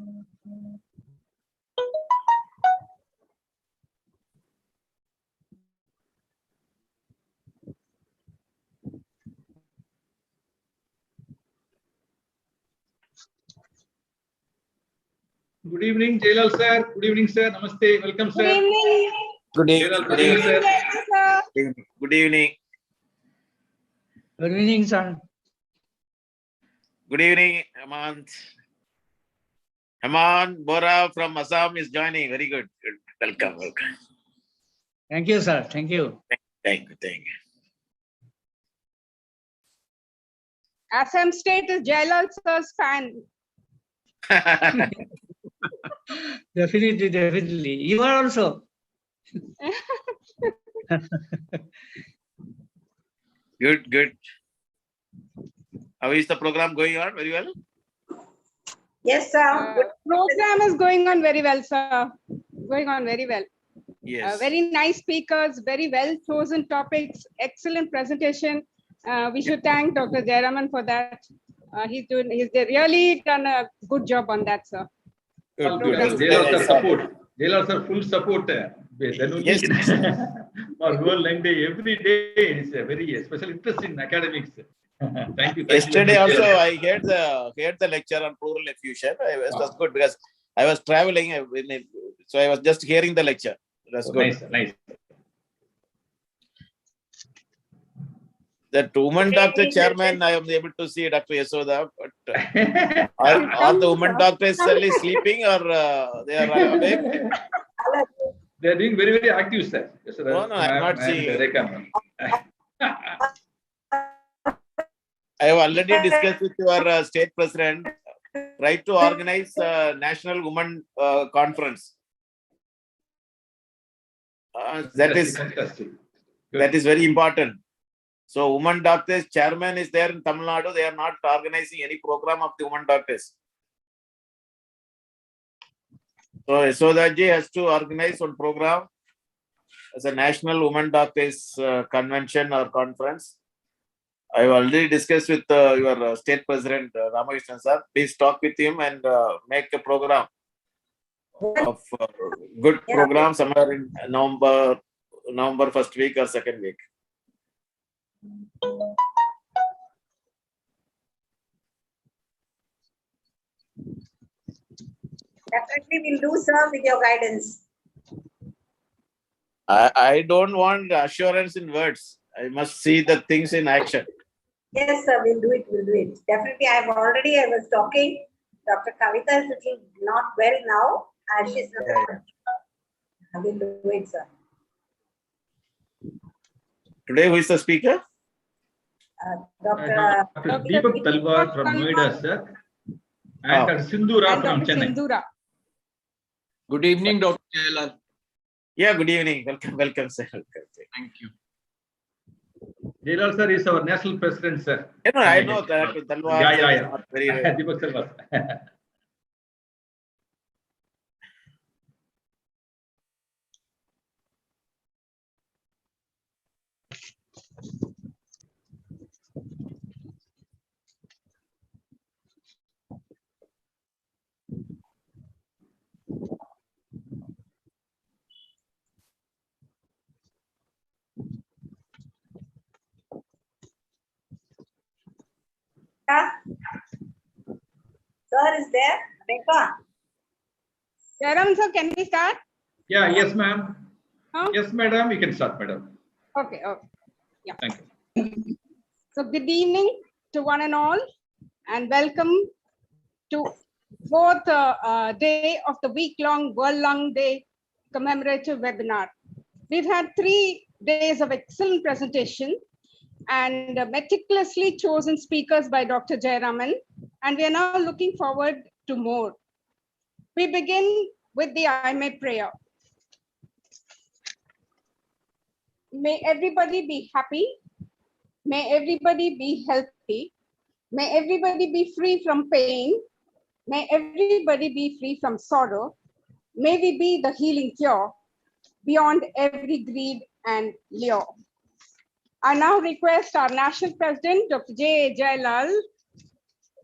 Good evening, Jailal sir. Good evening, sir. Namaste. Welcome, sir. Good evening. Good evening. Jailal, Good evening. sir. Sir. Good evening. Good evening, sir. Good evening, Hemant. Hemant Bora from Assam is joining. Very good. Good. Welcome. Welcome. Thank you, sir. Thank you. Thank you. Thank you. Assam State is Jailal sir's fan. Definitely, definitely. You are also. Good, good. How is the program going on? Very well? Yes, sir. Program is going on very well, sir. Going on very well. Yes. Very nice speakers, very well chosen topics, excellent presentation. We should thank Dr. Jayaraman for that. He's really done a good job on that, sir. Good, Good. Jailal sir support. Jailal sir full support. Then only Yes. for whole line day, every day is a very special interest in academics. Thank you. Yesterday also I heard the lecture on pleural effusion. It was good because I was traveling, so I was just hearing the lecture. That's good. Nice, nice. The woman doctor chairman, I am able to see Dr. Yasoda, but are the woman doctors only sleeping or they are awake? They are doing very, very active, sir. Yes, sir. No, I have not seen. I have already discussed with your state president. Try to organize a national women conference. That is very important. So, women doctors chairman is there in Tamil Nadu. They are not organizing any program of the women doctors. So, Yasodaji has to organize one program as a national women doctors convention or conference. I have already discussed with your state president, Ramakrishnan sir. Please talk with him and make a program of good program somewhere in November first week or second week. Definitely we'll do, sir, with your guidance. I don't want assurance in words. I must see the things in action. Yes, sir, we'll do it. Definitely, I was talking. Dr. Kavita is little not well now, as she's not. I will do it, sir. Today, who is the speaker? Dr. Deepak Talwar from Noida, sir. And Sindhura from Chennai. Sindhura. Good evening, Dr. Jailal. Yeah, good evening. Welcome, sir. Thank you. Jailal sir is our national president, sir. I know that Talwar. Yeah. Very Deepak Talwar. Sir is there? Rebecca? Jayaraman sir, can we start? Yeah, yes, ma'am. Huh? Yes, madam. You can start, madam. Okay. Yeah. Thank you. So good evening to one and all, and welcome to fourth day of the week-long World Lung Day commemorative webinar. We've had 3 days of excellent presentation and meticulously chosen speakers by Dr. Jayaraman, and we are now looking forward to more. We begin with the IMA prayer. May everybody be happy. May everybody be healthy. May everybody be free from pain. May everybody be free from sorrow. May we be the healing cure beyond every greed and lure. I now request our National President, Dr. J. Jailal,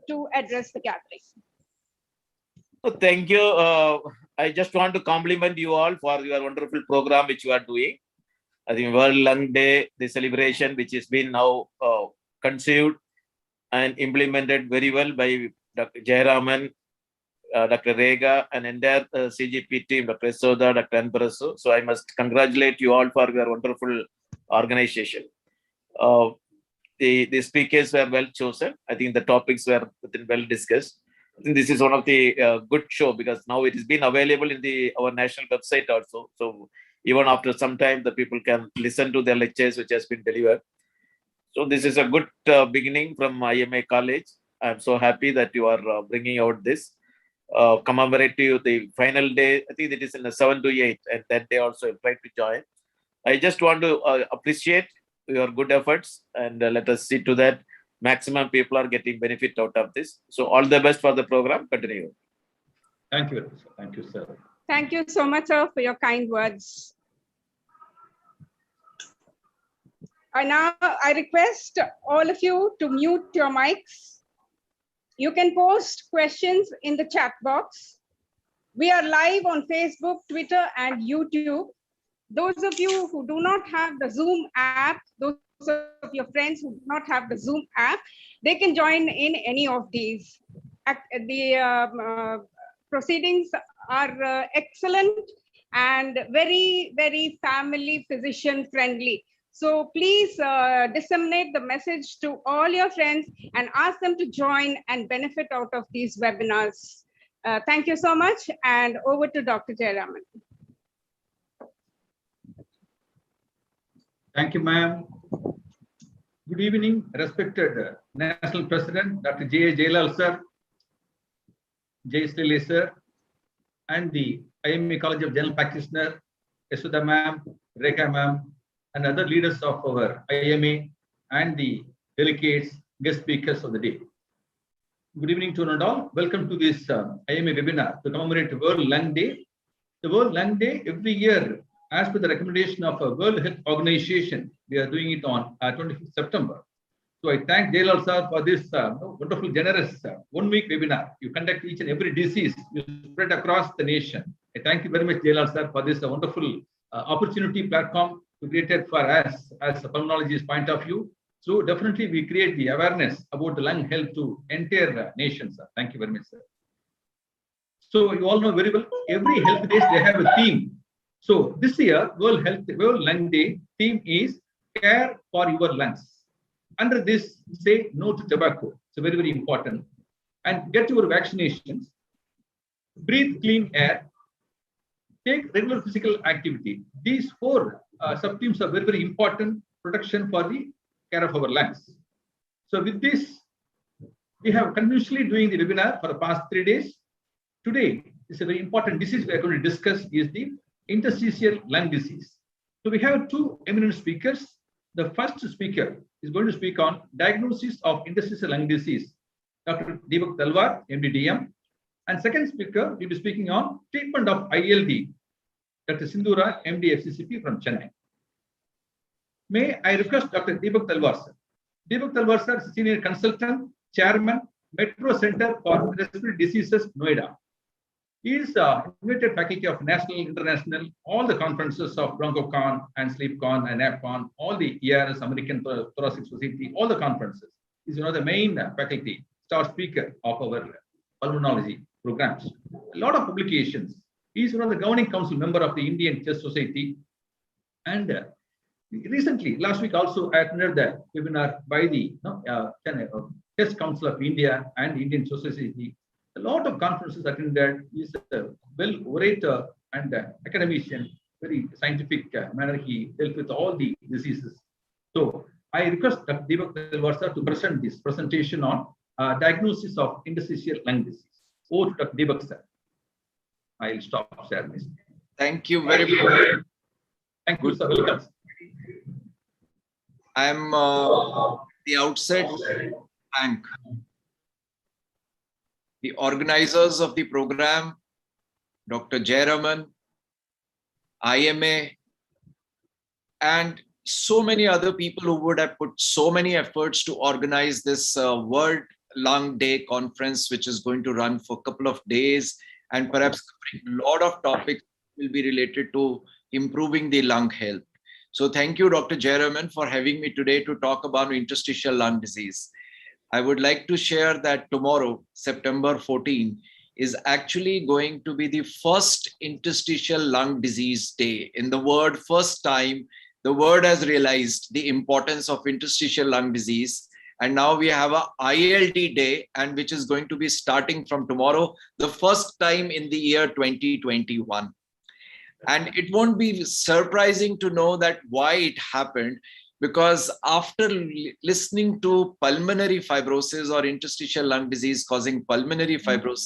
to address the gathering. Thank you. I just want to compliment you all for your wonderful program which you are doing. I think World Lung Day, the celebration which has been now conceived and implemented very well by Dr. Jayaraman, Dr. Rega, and entire CGP team, Dr. Soda, Dr. Anbarasu. So I must congratulate you all for your wonderful organization. The speakers were well chosen. I think the topics were well discussed. I think this is one of the good show because now it has been available in our national website also. So even after some time, the people can listen to the lectures which has been delivered. So this is a good beginning from IMA College. I'm so happy that you are bringing out this commemorative, the final day. I think it is in the 7 to 8, and that day also I try to join. I just want to appreciate your good efforts, and let us see to that maximum people are getting benefit out of this. So all the best for the program. Continue. Thank you. Thank you, sir. Thank you so much, sir, for your kind words. I request all of you to mute your mics. You can post questions in the chat box. We are live on Facebook, Twitter, and YouTube. Those of you who do not have the Zoom app, those of your friends who do not have the Zoom app, they can join in any of these. The proceedings are excellent and very, very family physician friendly. So please disseminate the message to all your friends and ask them to join and benefit out of these webinars. Thank you so much, and over to Dr. Jayaraman. Thank you, ma'am. Good evening, respected National President, Dr. J. Jailal, sir, J. Srilay, sir, and the IMA College of General Practitioner, Yasuda, ma'am, Rekha, ma'am, and other leaders of our IMA and the delegates, guest speakers of the day. Good evening to all. Welcome to this IMA webinar to commemorate World Lung Day. The World Lung Day every year, as per the recommendation of a World Health Organization, we are doing it on 25th September. So I thank Jailal sir for this wonderful, generous 1 week webinar. You conduct each and every disease, you spread across the nation. I thank you very much, Jailal sir, for this wonderful opportunity platform created for us as a pulmonologist point of view. So definitely we create the awareness about the lung health to entire nation, sir. Thank you very much, sir. So you all know very well, every health days they have a theme. So this year, World Lung Day theme is care for your lungs. Under this, say no to tobacco. It's very, very important. And get your vaccinations. Breathe clean air. Take regular physical activity. These 4 sub-themes are very, very important protection for the care of our lungs. So with this, we have continuously doing the webinar for the past 3 days. Today is a very important disease we are going to discuss is the interstitial lung disease. So we have 2 eminent speakers. The first speaker is going to speak on diagnosis of interstitial lung disease, Dr. Deepak Talwar, MD-DM. And second speaker will be speaking on treatment of ILD, Dr. Sindhura, MD, FCCP from Chennai. May I request Dr. Deepak Talwar, sir. Deepak Talwar, sir, is Senior Consultant, Chairman, Metro Center for Respiratory Diseases, Noida. He is invited faculty of national, international, all the conferences of BronchoCon and SleepCon and AppCon, all the ERS, American Thoracic Society, all the conferences. He is one of the main faculty, star speaker of our pulmonology programs. A lot of publications. He is one of the governing council member of the Indian Chest Society. And recently, last week also, I attended the webinar by the Chest Council of India and Indian Chest Society. A lot of conferences attended. He is a well orator and academician, very scientific manner. He dealt with all the diseases. So I request Dr. Deepak Talwar to present this presentation on diagnosis of interstitial lung disease. Over to Dr. Deepak, sir. I'll stop sharing this. Thank you very much. Thank you, sir. Welcome. I'm the outset thank the organizers of the program, Dr. Jayaraman, IMA, and so many other people who would have put so many efforts to organize this World Lung Day conference, which is going to run for a couple of days and perhaps covering a lot of topics will be related to improving the lung health. So thank you, Dr. Jayaraman, for having me today to talk about interstitial lung disease. I would like to share that tomorrow, September 14, is actually going to be the first interstitial lung disease day. In the word first time, the world has realized the importance of interstitial lung disease. And now we have a ILD day, and which is going to be starting from tomorrow, the first time in the year 2021. And it won't be surprising to know that why it happened, because after listening to pulmonary fibrosis or interstitial lung disease causing pulmonary fibrosis,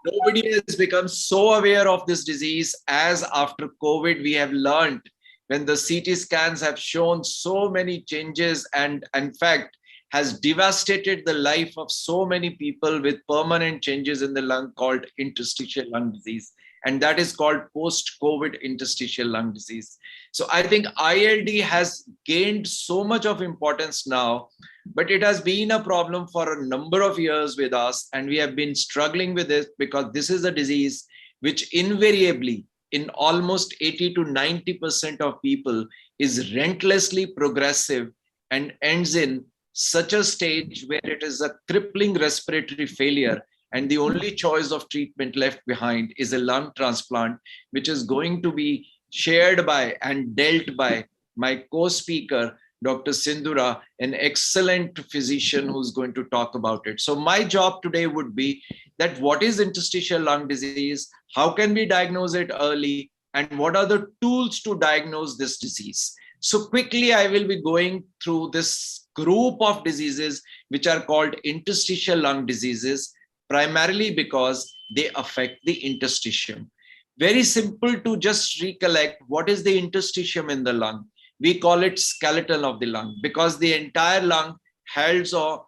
nobody has become so aware of this disease as after COVID we have learned, when the CT scans have shown so many changes and in fact has devastated the life of so many people with permanent changes in the lung called interstitial lung disease. And that is called post-COVID interstitial lung disease. So I think ILD has gained so much of importance now, but it has been a problem for a number of years with us. And we have been struggling with this because this is a disease which invariably in almost 80 to 90% of people is relentlessly progressive and ends in such a stage where it is a crippling respiratory failure. And the only choice of treatment left behind is a lung transplant, which is going to be shared by and dealt by my co-speaker, Dr. Sindhura, an excellent physician who's going to talk about it. So my job today would be that what is interstitial lung disease, how can we diagnose it early, and what are the tools to diagnose this disease. So quickly, I will be going through this group of diseases which are called interstitial lung diseases, primarily because they affect the interstitium. Very simple to just recollect what is the interstitium in the lung. We call it skeleton of the lung because the entire lung hangs on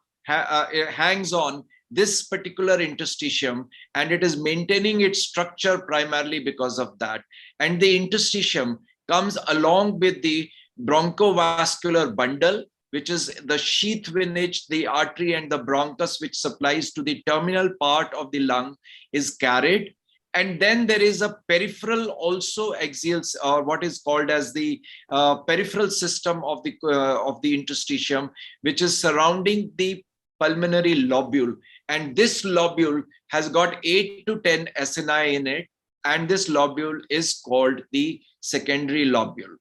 this particular interstitium, and it is maintaining its structure primarily because of that. And the interstitium comes along with the bronchovascular bundle, which is the sheath within which the artery and the bronchus, which supplies to the terminal part of the lung, is carried. And then there is a peripheral also axial, or what is called as the peripheral system of the interstitium, which is surrounding the pulmonary lobule. And this lobule has got 8 to 10 acini in it. And this lobule is called the secondary lobule.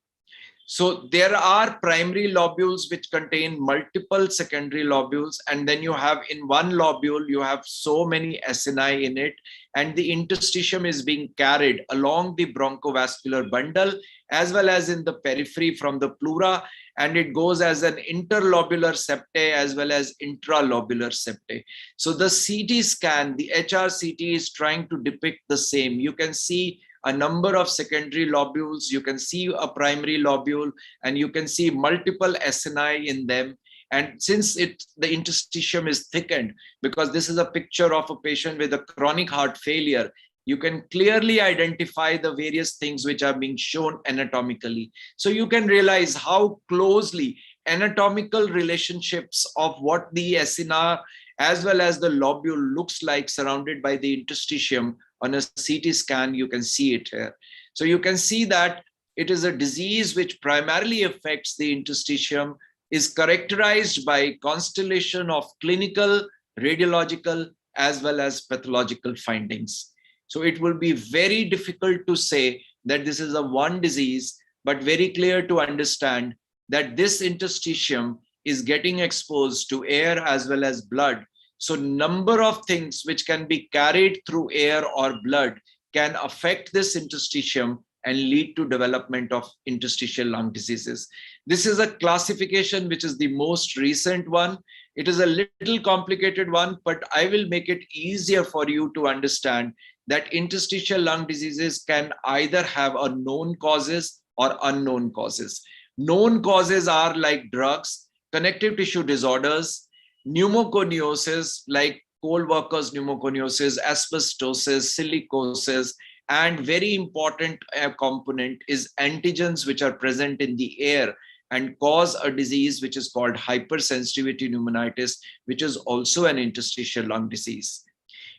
So there are primary lobules which contain multiple secondary lobules, and then you have in one lobule, you have so many acini in it, and the interstitium is being carried along the bronchovascular bundle as well as in the periphery from the pleura, and it goes as an interlobular septae as well as intralobular septae. So the CT scan, the HRCT is trying to depict the same. You can see a number of secondary lobules, you can see a primary lobule, and you can see multiple acini in them. And since the interstitium is thickened, because this is a picture of a patient with a chronic heart failure, you can clearly identify the various things which are being shown anatomically. So you can realize how closely anatomical relationships of what the acina as well as the lobule looks like surrounded by the interstitium. On a CT scan, you can see it here. So you can see that it is a disease which primarily affects the interstitium, is characterized by constellation of clinical, radiological, as well as pathological findings. So it will be very difficult to say that this is a one disease, but very clear to understand that this interstitium is getting exposed to air as well as blood. So number of things which can be carried through air or blood can affect this interstitium and lead to development of interstitial lung diseases. This is a classification which is the most recent one. It is a little complicated one, but I will make it easier for you to understand that interstitial lung diseases can either have a known causes or unknown causes. Known causes are like drugs, connective tissue disorders, pneumoconiosis like coal workers pneumoconiosis, asbestosis, silicosis, and very important component is antigens which are present in the air and cause a disease which is called hypersensitivity pneumonitis, which is also an interstitial lung disease.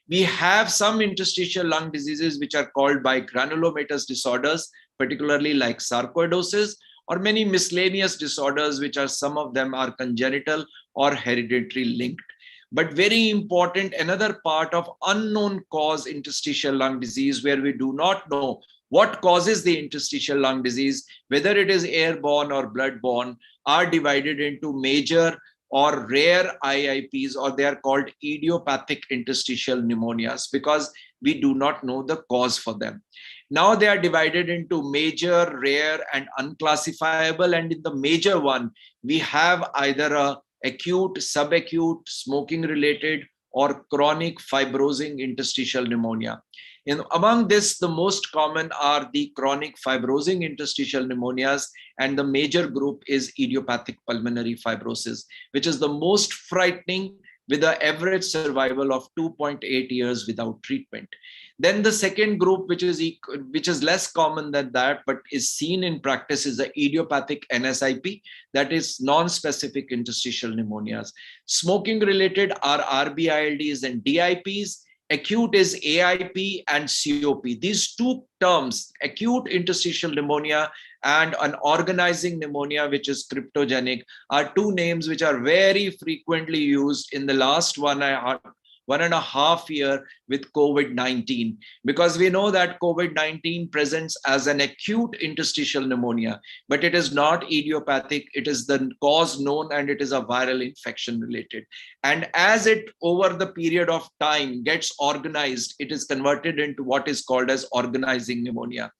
We have some interstitial lung diseases which are called by granulomatous disorders, particularly like sarcoidosis, or many miscellaneous disorders, which are some of them are congenital or hereditary linked. But very important, another part of unknown cause interstitial lung disease, where we do not know what causes the interstitial lung disease, whether it is airborne or bloodborne, are divided into major or rare IIPs, or they are called idiopathic interstitial pneumonias, because we do not know the cause for them. Now they are divided into major, rare, and unclassifiable. And in the major one, we have either a acute, subacute, smoking related, or chronic fibrosing interstitial pneumonia. Among this, the most common are the chronic fibrosing interstitial pneumonias, and the major group is idiopathic pulmonary fibrosis, which is the most frightening, with an average survival of 2.8 years without treatment. Then the second group, which is less common than that, but is seen in practice, is the idiopathic NSIP, that is non-specific interstitial pneumonias. Smoking related are RBILDs and DIPs. Acute is AIP and COP. These two terms, acute interstitial pneumonia and an organizing pneumonia, which is cryptogenic, are two names which are very frequently used in the last 1.5 years with COVID-19, because we know that COVID-19 presents as an acute interstitial pneumonia, but it is not idiopathic. It is the cause known, and it is a viral infection related. And as it over the period of time gets organized, it is converted into what is called as organizing pneumonia.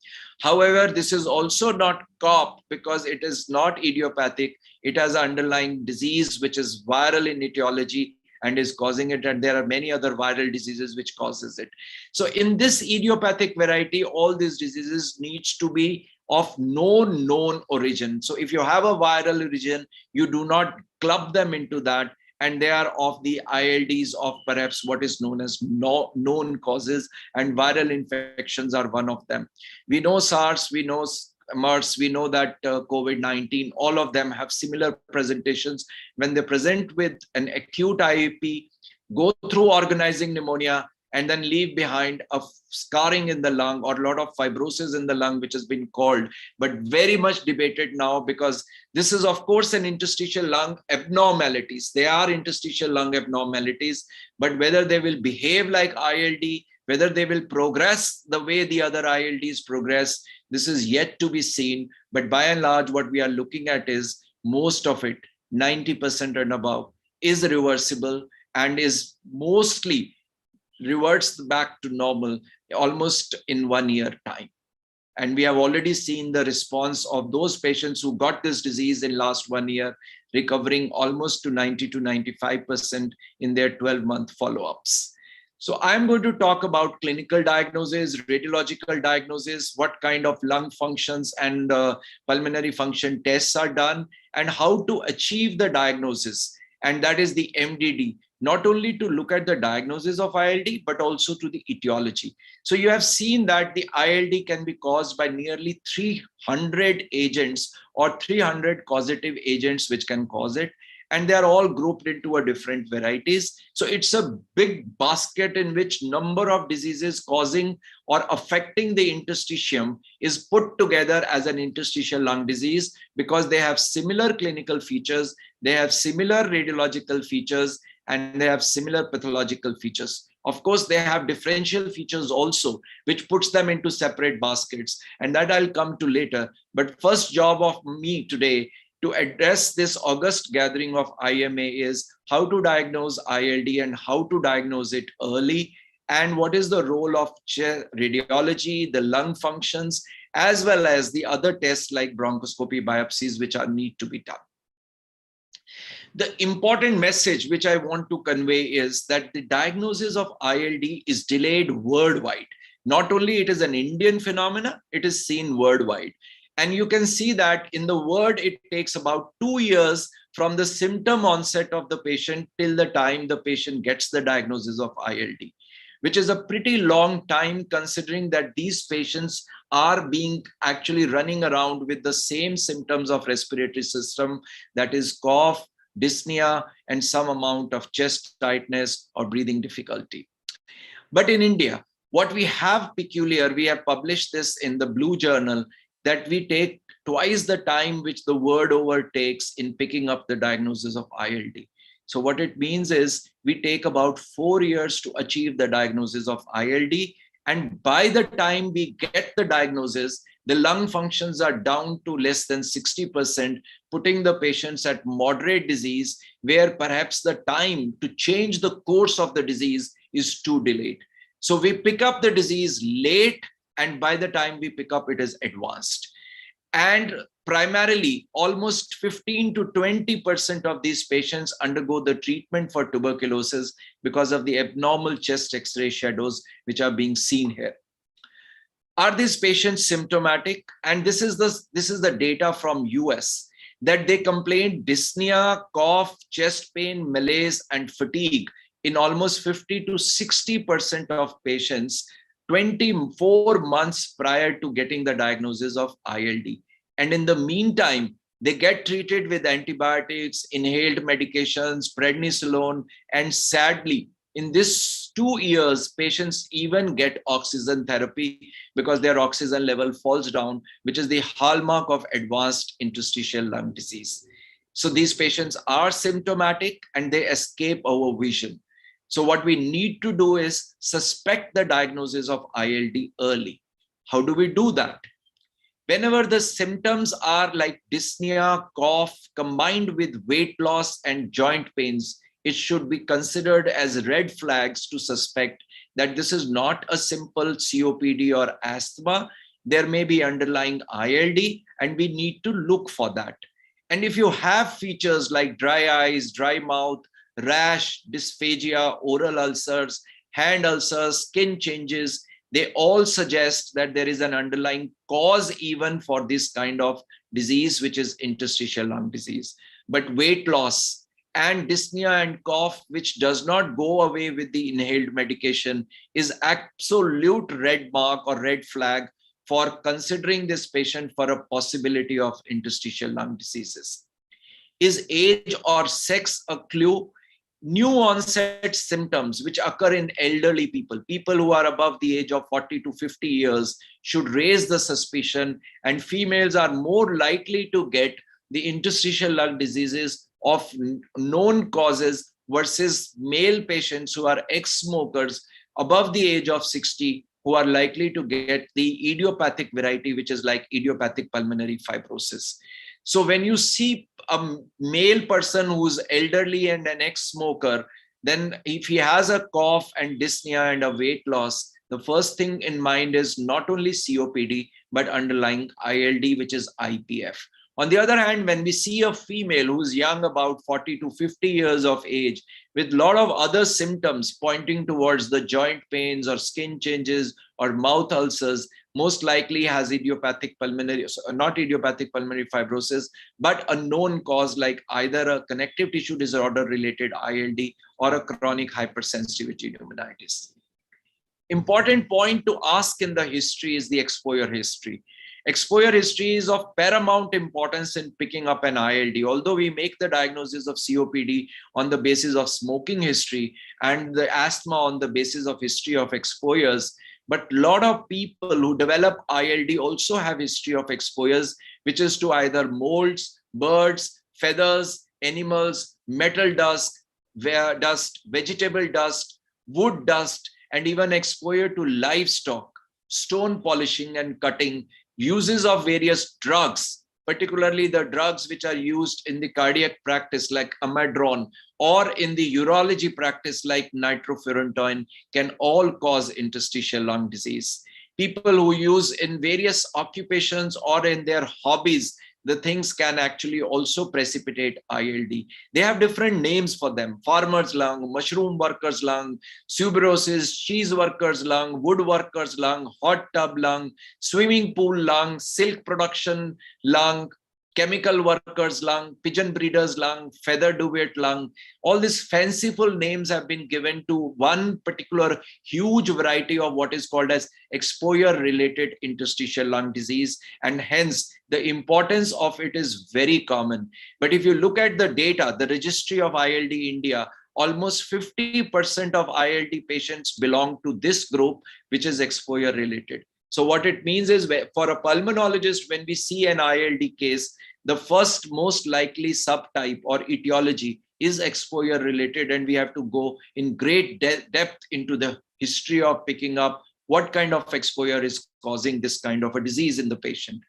However, this is also not COP, because it is not idiopathic. It has an underlying disease which is viral in etiology and is causing it, and there are many other viral diseases which causes it. So in this idiopathic variety, all these diseases needs to be of known origin. So if you have a viral origin, you do not club them into that, and they are of the ILDs of perhaps what is known as known causes, and viral infections are one of them. We know SARS, we know MERS, we know that COVID-19, all of them have similar presentations. When they present with an acute IEP, go through organizing pneumonia, and then leave behind a scarring in the lung or a lot of fibrosis in the lung, which has been called, but very much debated now, because this is of course an interstitial lung abnormalities. They are interstitial lung abnormalities, but whether they will behave like ILD, whether they will progress the way the other ILDs progress, this is yet to be seen. But by and large, what we are looking at is most of it, 90% and above, is reversible and is mostly reverts back to normal almost in 1 year time. And we have already seen the response of those patients who got this disease in last 1 year, recovering almost to 90 to 95% in their 12-month follow-ups. So I'm going to talk about clinical diagnosis, radiological diagnosis, what kind of lung functions and pulmonary function tests are done, and how to achieve the diagnosis. And that is the MDD, not only to look at the diagnosis of ILD, but also to the etiology. So you have seen that the ILD can be caused by nearly 300 agents or 300 causative agents which can cause it. And they are all grouped into a different varieties. So it's a big basket in which number of diseases causing or affecting the interstitium is put together as an interstitial lung disease, because they have similar clinical features, they have similar radiological features, and they have similar pathological features. Of course, they have differential features also, which puts them into separate baskets, and that I'll come to later. But first job of me today to address this august gathering of IMA is how to diagnose ILD and how to diagnose it early, and what is the role of radiology, the lung functions, as well as the other tests like bronchoscopy, biopsies, which are need to be done. The important message which I want to convey is that the diagnosis of ILD is delayed worldwide. Not only it is an Indian phenomena, it is seen worldwide. And you can see that in the world, it takes about 2 years from the symptom onset of the patient till the time the patient gets the diagnosis of ILD, which is a pretty long time considering that these patients are being actually running around with the same symptoms of respiratory system, that is cough, dyspnea, and some amount of chest tightness or breathing difficulty. But in India, what we have peculiar, we have published this in the Blue Journal, that we take twice the time which the world over takes in picking up the diagnosis of ILD. So what it means is we take about 4 years to achieve the diagnosis of ILD. And by the time we get the diagnosis, the lung functions are down to less than 60%, putting the patients at moderate disease, where perhaps the time to change the course of the disease is too delayed. So we pick up the disease late, and by the time we pick up, it is advanced. And primarily, almost 15 to 20% of these patients undergo the treatment for tuberculosis because of the abnormal chest X-ray shadows which are being seen here. Are these patients symptomatic? And this is the data from US, that they complain dyspnea, cough, chest pain, malaise, and fatigue in almost 50 to 60% of patients 24 months prior to getting the diagnosis of ILD. And in the meantime, they get treated with antibiotics, inhaled medications, prednisolone, and sadly, in this 2 years, patients even get oxygen therapy because their oxygen level falls down, which is the hallmark of advanced interstitial lung disease. So these patients are symptomatic and they escape our vision. So what we need to do is suspect the diagnosis of ILD early. How do we do that? Whenever the symptoms are like dyspnea, cough, combined with weight loss and joint pains, it should be considered as red flags to suspect that this is not a simple COPD or asthma. There may be underlying ILD, and we need to look for that. And if you have features like dry eyes, dry mouth, rash, dysphagia, oral ulcers, hand ulcers, skin changes, they all suggest that there is an underlying cause even for this kind of disease, which is interstitial lung disease. But weight loss and dyspnea and cough, which does not go away with the inhaled medication, is absolute red mark or red flag for considering this patient for a possibility of interstitial lung diseases. Is age or sex a clue? New onset symptoms which occur in elderly people, people who are above the age of 40 to 50 years, should raise the suspicion, and females are more likely to get the interstitial lung diseases of known causes versus male patients who are ex-smokers above the age of 60, who are likely to get the idiopathic variety, which is like idiopathic pulmonary fibrosis. So when you see a male person who's elderly and an ex-smoker, then if he has a cough and dyspnea and a weight loss, the first thing in mind is not only COPD, but underlying ILD, which is IPF. On the other hand, when we see a female who's young, about 40 to 50 years of age, with a lot of other symptoms pointing towards the joint pains or skin changes or mouth ulcers, most likely has idiopathic pulmonary, not idiopathic pulmonary fibrosis, but a known cause like either a connective tissue disorder related ILD or a chronic hypersensitivity pneumonitis. Important point to ask in the history is the exposure history. Exposure history is of paramount importance in picking up an ILD. Although we make the diagnosis of COPD on the basis of smoking history and the asthma on the basis of history of exposures, but a lot of people who develop ILD also have history of exposures, which is to either molds, birds, feathers, animals, metal dust, vegetable dust, wood dust, and even exposure to livestock, stone polishing and cutting, uses of various drugs, particularly the drugs which are used in the cardiac practice like amidron, or in the urology practice like nitrofurantoin, can all cause interstitial lung disease. People who use in various occupations or in their hobbies, the things can actually also precipitate ILD. They have different names for them: farmer's lung, mushroom worker's lung, tuberosis, cheese worker's lung, woodworker's lung, hot tub lung, swimming pool lung, silk production lung, chemical worker's lung, pigeon breeder's lung, feather duvet lung. All these fanciful names have been given to one particular huge variety of what is called as exposure-related interstitial lung disease, and hence the importance of it is very common. But if you look at the data, the registry of ILD India, almost 50% of ILD patients belong to this group, which is exposure related. So what it means is, for a pulmonologist, when we see an ILD case, the first most likely subtype or etiology is exposure related, and we have to go in great depth into the history of picking up what kind of exposure is causing this kind of a disease in the patient.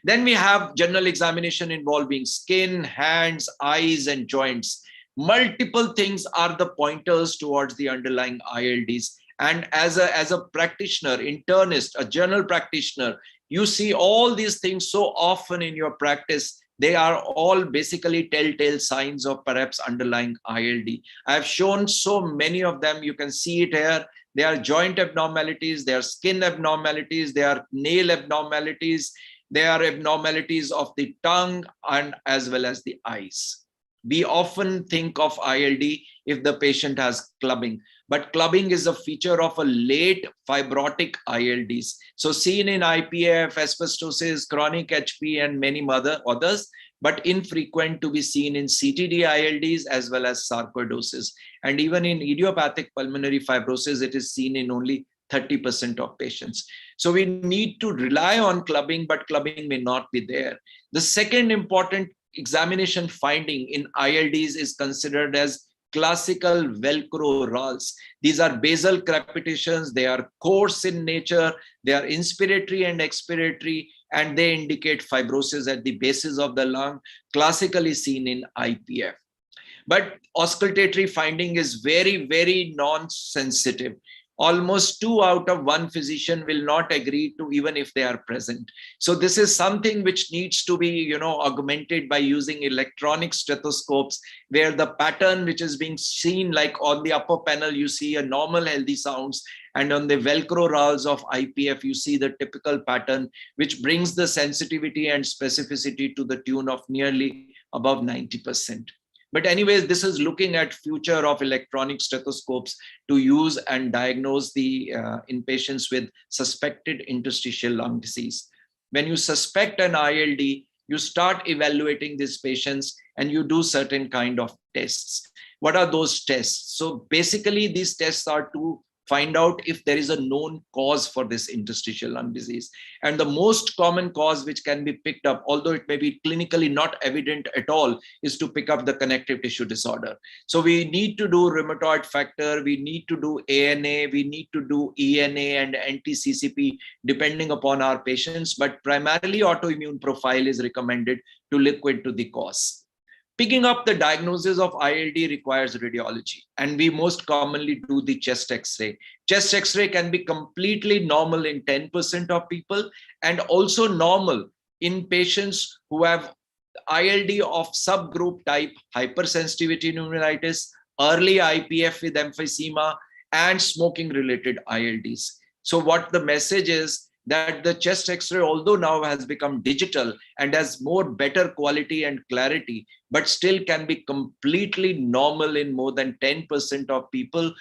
Then we have general examination involving skin, hands, eyes, and joints. Multiple things are the pointers towards the underlying ILDs. And as a practitioner, internist, a general practitioner, you see all these things so often in your practice. They are all basically telltale signs of perhaps underlying ILD. I have shown so many of them. You can see it here. They are joint abnormalities, they are skin abnormalities, they are nail abnormalities, they are abnormalities of the tongue and as well as the eyes. We often think of ILD if the patient has clubbing, but clubbing is a feature of a late fibrotic ILDs. So seen in IPF, asbestosis, chronic HP, and many others, but infrequent to be seen in CTD ILDs as well as sarcoidosis. And even in idiopathic pulmonary fibrosis, it is seen in only 30% of patients. So we need to rely on clubbing, but clubbing may not be there. The second important examination finding in ILDs is considered as classical Velcro rales. These are basal crepitations. They are coarse in nature. They are inspiratory and expiratory, and they indicate fibrosis at the basis of the lung, classically seen in IPF. But auscultatory finding is very, very non-sensitive. Almost 2 out of 1 physician will not agree to, even if they are present. So this is something which needs to be, augmented by using electronic stethoscopes, where the pattern which is being seen, like on the upper panel, you see a normal healthy sounds, and on the Velcro rales of IPF, you see the typical pattern, which brings the sensitivity and specificity to the tune of nearly above 90%. But anyways, this is looking at future of electronic stethoscopes to use and diagnose in patients with suspected interstitial lung disease. When you suspect an ILD, you start evaluating these patients and you do certain kind of tests. What are those tests? So basically, these tests are to find out if there is a known cause for this interstitial lung disease. And the most common cause which can be picked up, although it may be clinically not evident at all, is to pick up the connective tissue disorder. So we need to do rheumatoid factor, we need to do ANA, we need to do ENA and anti-CCP depending upon our patients, but primarily autoimmune profile is recommended to look into the cause. Picking up the diagnosis of ILD requires radiology, and we most commonly do the chest X-ray. Chest X-ray can be completely normal in 10% of people, and also normal in patients who have ILD of subgroup type hypersensitivity pneumonitis, early IPF with emphysema, and smoking-related ILDs. So what the message is, that the chest X-ray, although now has become digital and has more better quality and clarity, but still can be completely normal in more than 10% of people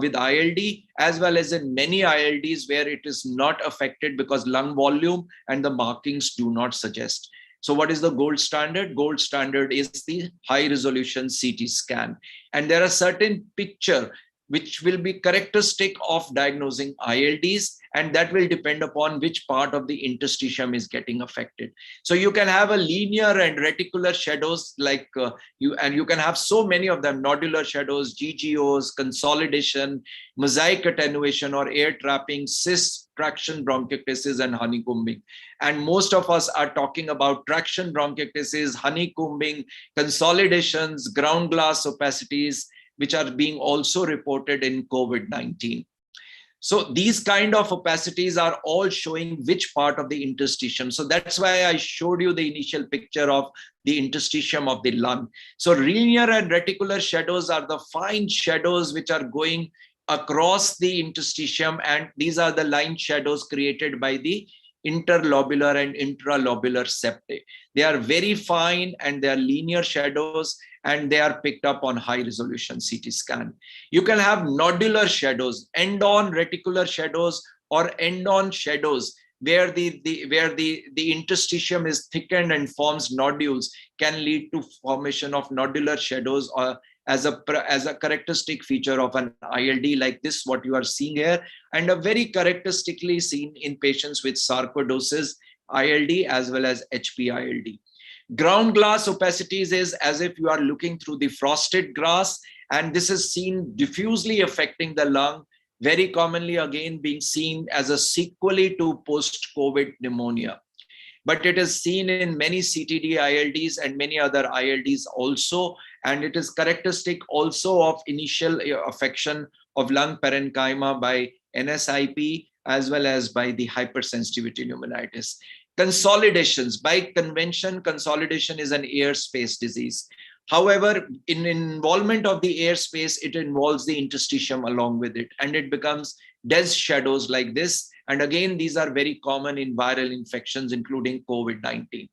with ILD, as well as in many ILDs where it is not affected because lung volume and the markings do not suggest. So what is the gold standard? Gold standard is the high resolution CT scan. And there are certain pictures which will be characteristic of diagnosing ILDs, and that will depend upon which part of the interstitium is getting affected. So you can have a linear and reticular shadows like you can have so many of them: nodular shadows, GGOs, consolidation, mosaic attenuation or air trapping, cyst, traction bronchiectasis, and honeycombing. And most of us are talking about traction bronchiectasis, honeycombing, consolidations, ground glass opacities, which are being also reported in COVID-19. So these kind of opacities are all showing which part of the interstitium. So that's why I showed you the initial picture of the interstitium of the lung. So linear and reticular shadows are the fine shadows which are going across the interstitium, and these are the line shadows created by the interlobular and intralobular septae. They are very fine and they are linear shadows, and they are picked up on high resolution CT scan. You can have nodular shadows, end-on reticular shadows, or end-on shadows where the interstitium is thickened and forms nodules, can lead to formation of nodular shadows as a characteristic feature of an ILD like this, what you are seeing here, and a very characteristically seen in patients with sarcoidosis ILD as well as HP ILD. Ground glass opacities is as if you are looking through the frosted glass, and this is seen diffusely affecting the lung, very commonly again being seen as a sequelae to post-COVID pneumonia. But it is seen in many CTD ILDs and many other ILDs also, and it is characteristic also of initial affection of lung parenchyma by Nsip as well as by the hypersensitivity pneumonitis. Consolidations, by convention, consolidation is an airspace disease. However, in involvement of the airspace, it involves the interstitium along with it, and it becomes dense shadows like this. And again, these are very common in viral infections, including COVID-19.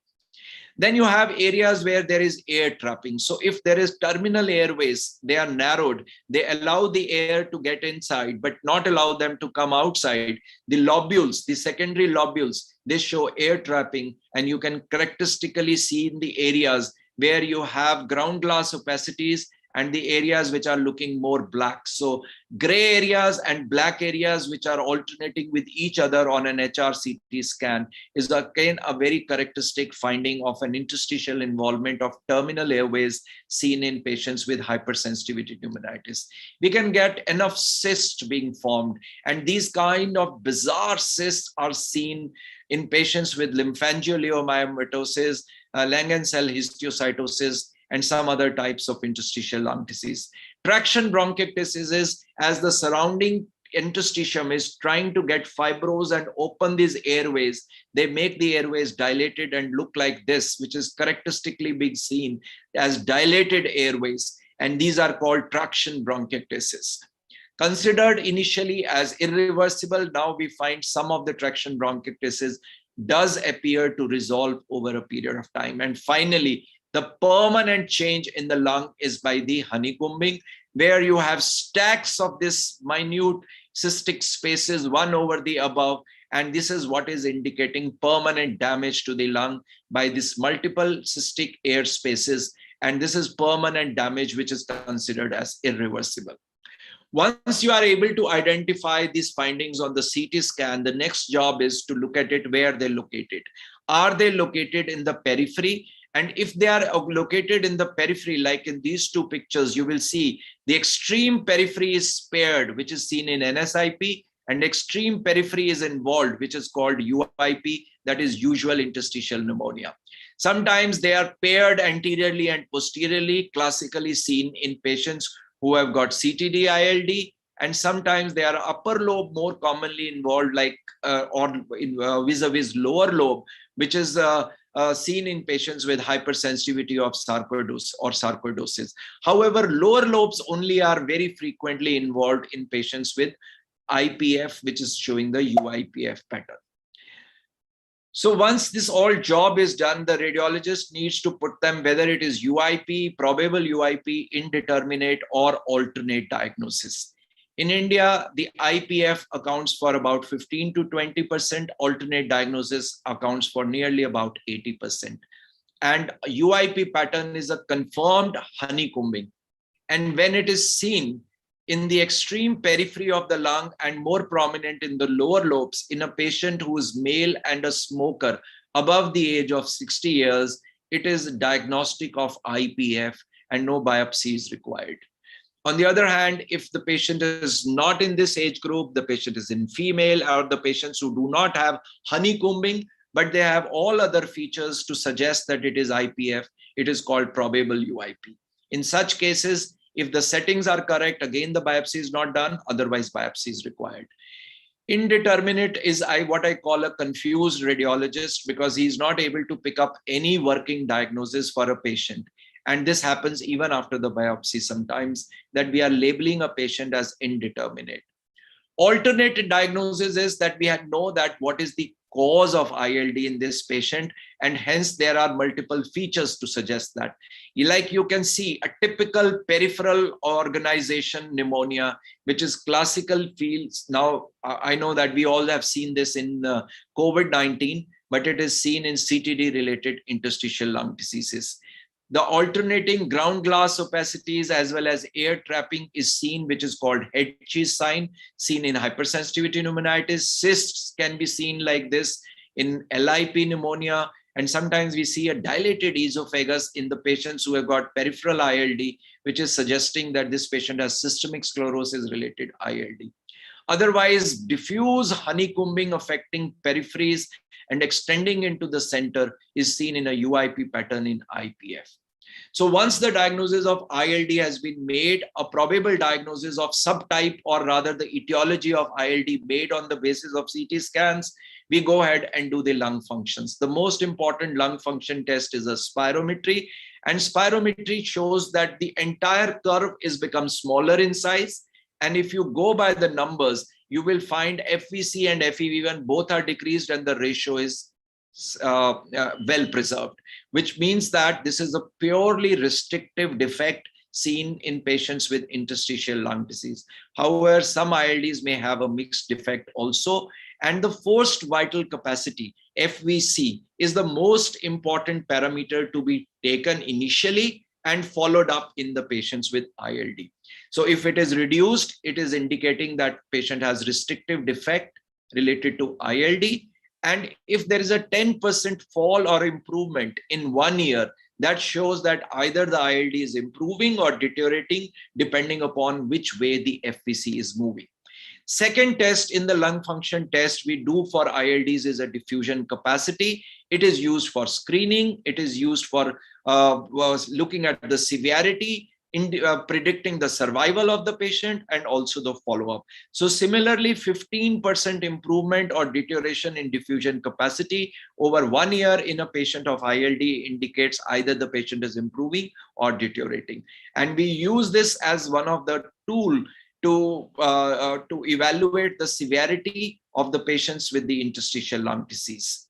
Then you have areas where there is air trapping. So if there is terminal airways, they are narrowed. They allow the air to get inside, but not allow them to come outside. The lobules, the secondary lobules, they show air trapping, and you can characteristically see in the areas where you have ground glass opacities and the areas which are looking more black. So gray areas and black areas which are alternating with each other on an HRCT scan is again a very characteristic finding of an interstitial involvement of terminal airways seen in patients with hypersensitivity pneumonitis. We can get enough cysts being formed, and these kind of bizarre cysts are seen in patients with lymphangioliomyomatosis, Langerhans cell histiocytosis, and some other types of interstitial lung disease. Traction bronchitis is as the surrounding interstitium is trying to get fibrous and open these airways. They make the airways dilated and look like this, which is characteristically being seen as dilated airways. And these are called traction bronchitis. Considered initially as irreversible, now we find some of the traction bronchitis does appear to resolve over a period of time. And finally, the permanent change in the lung is by the honeycombing, where you have stacks of this minute cystic spaces one over the above. And this is what is indicating permanent damage to the lung by this multiple cystic air spaces. And this is permanent damage, which is considered as irreversible. Once you are able to identify these findings on the CT scan, the next job is to look at it where they're located. Are they located in the periphery? And if they are located in the periphery, like in these two pictures, you will see the extreme periphery is spared, which is seen in NSIP, and extreme periphery is involved, which is called UIP, that is usual interstitial pneumonia. Sometimes they are paired anteriorly and posteriorly, classically seen in patients who have got CTD ILD, and sometimes they are upper lobe more commonly involved, like vis-a-vis lower lobe, which is seen in patients with hypersensitivity of sarcoidosis or sarcoidosis. However, lower lobes only are very frequently involved in patients with IPF, which is showing the UIPF pattern. So once this all job is done, the radiologist needs to put them whether it is UIP, probable UIP, indeterminate, or alternate diagnosis. In India, the IPF accounts for about 15 to 20%, alternate diagnosis accounts for nearly about 80%. And UIP pattern is a confirmed honeycombing. And when it is seen in the extreme periphery of the lung and more prominent in the lower lobes in a patient who is male and a smoker above the age of 60 years, it is diagnostic of IPF and no biopsy is required. On the other hand, if the patient is not in this age group, the patient is in female, or the patients who do not have honeycombing, but they have all other features to suggest that it is IPF, it is called probable UIP. In such cases, if the settings are correct, again, the biopsy is not done, otherwise biopsy is required. Indeterminate is what I call a confused radiologist, because he's not able to pick up any working diagnosis for a patient. And this happens even after the biopsy sometimes, that we are labeling a patient as indeterminate. Alternate diagnosis is that we know that what is the cause of ILD in this patient, and hence there are multiple features to suggest that. Like you can see a typical peripheral organization pneumonia, which is classical fields. Now, I know that we all have seen this in COVID-19, but it is seen in CTD related interstitial lung diseases. The alternating ground glass opacities as well as air trapping is seen, which is called head cheese sign, seen in hypersensitivity pneumonitis. Cysts can be seen like this in LIP pneumonia. And sometimes we see a dilated esophagus in the patients who have got peripheral ILD, which is suggesting that this patient has systemic sclerosis related ILD. Otherwise, diffuse honeycombing affecting peripheries and extending into the center is seen in a UIP pattern in IPF. So once the diagnosis of ILD has been made, a probable diagnosis of subtype, or rather the etiology of ILD made on the basis of CT scans, we go ahead and do the lung functions. The most important lung function test is a spirometry, and spirometry shows that the entire curve is become smaller in size. And if you go by the numbers, you will find FVC and FEV1 both are decreased and the ratio is well preserved, which means that this is a purely restrictive defect seen in patients with interstitial lung disease. However, some ILDs may have a mixed defect also. And the forced vital capacity, FVC, is the most important parameter to be taken initially and followed up in the patients with ILD. So if it is reduced, it is indicating that patient has restrictive defect related to ILD. And if there is a 10% fall or improvement in 1 year, that shows that either the ILD is improving or deteriorating, depending upon which way the FVC is moving. Second test in the lung function test we do for ILDs is a diffusion capacity. It is used for screening. It is used for looking at the severity, in predicting the survival of the patient, and also the follow-up. So similarly, 15% improvement or deterioration in diffusion capacity over 1 year in a patient of ILD indicates either the patient is improving or deteriorating. And we use this as one of the tools to evaluate the severity of the patients with the interstitial lung disease.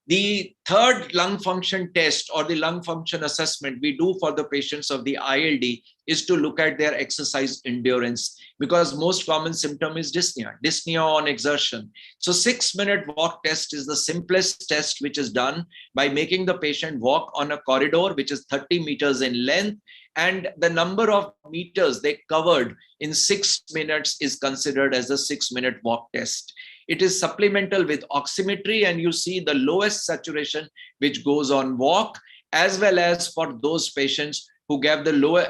The third lung function test or the lung function assessment we do for the patients of the ILD is to look at their exercise endurance, because most common symptom is dyspnea on exertion. So 6-minute walk test is the simplest test which is done by making the patient walk on a corridor which is 30 meters in length, and the number of meters they covered in 6 minutes is considered as a 6-minute walk test. It is supplemental with oximetry, and you see the lowest saturation which goes on walk, as well as for those patients who gave the lower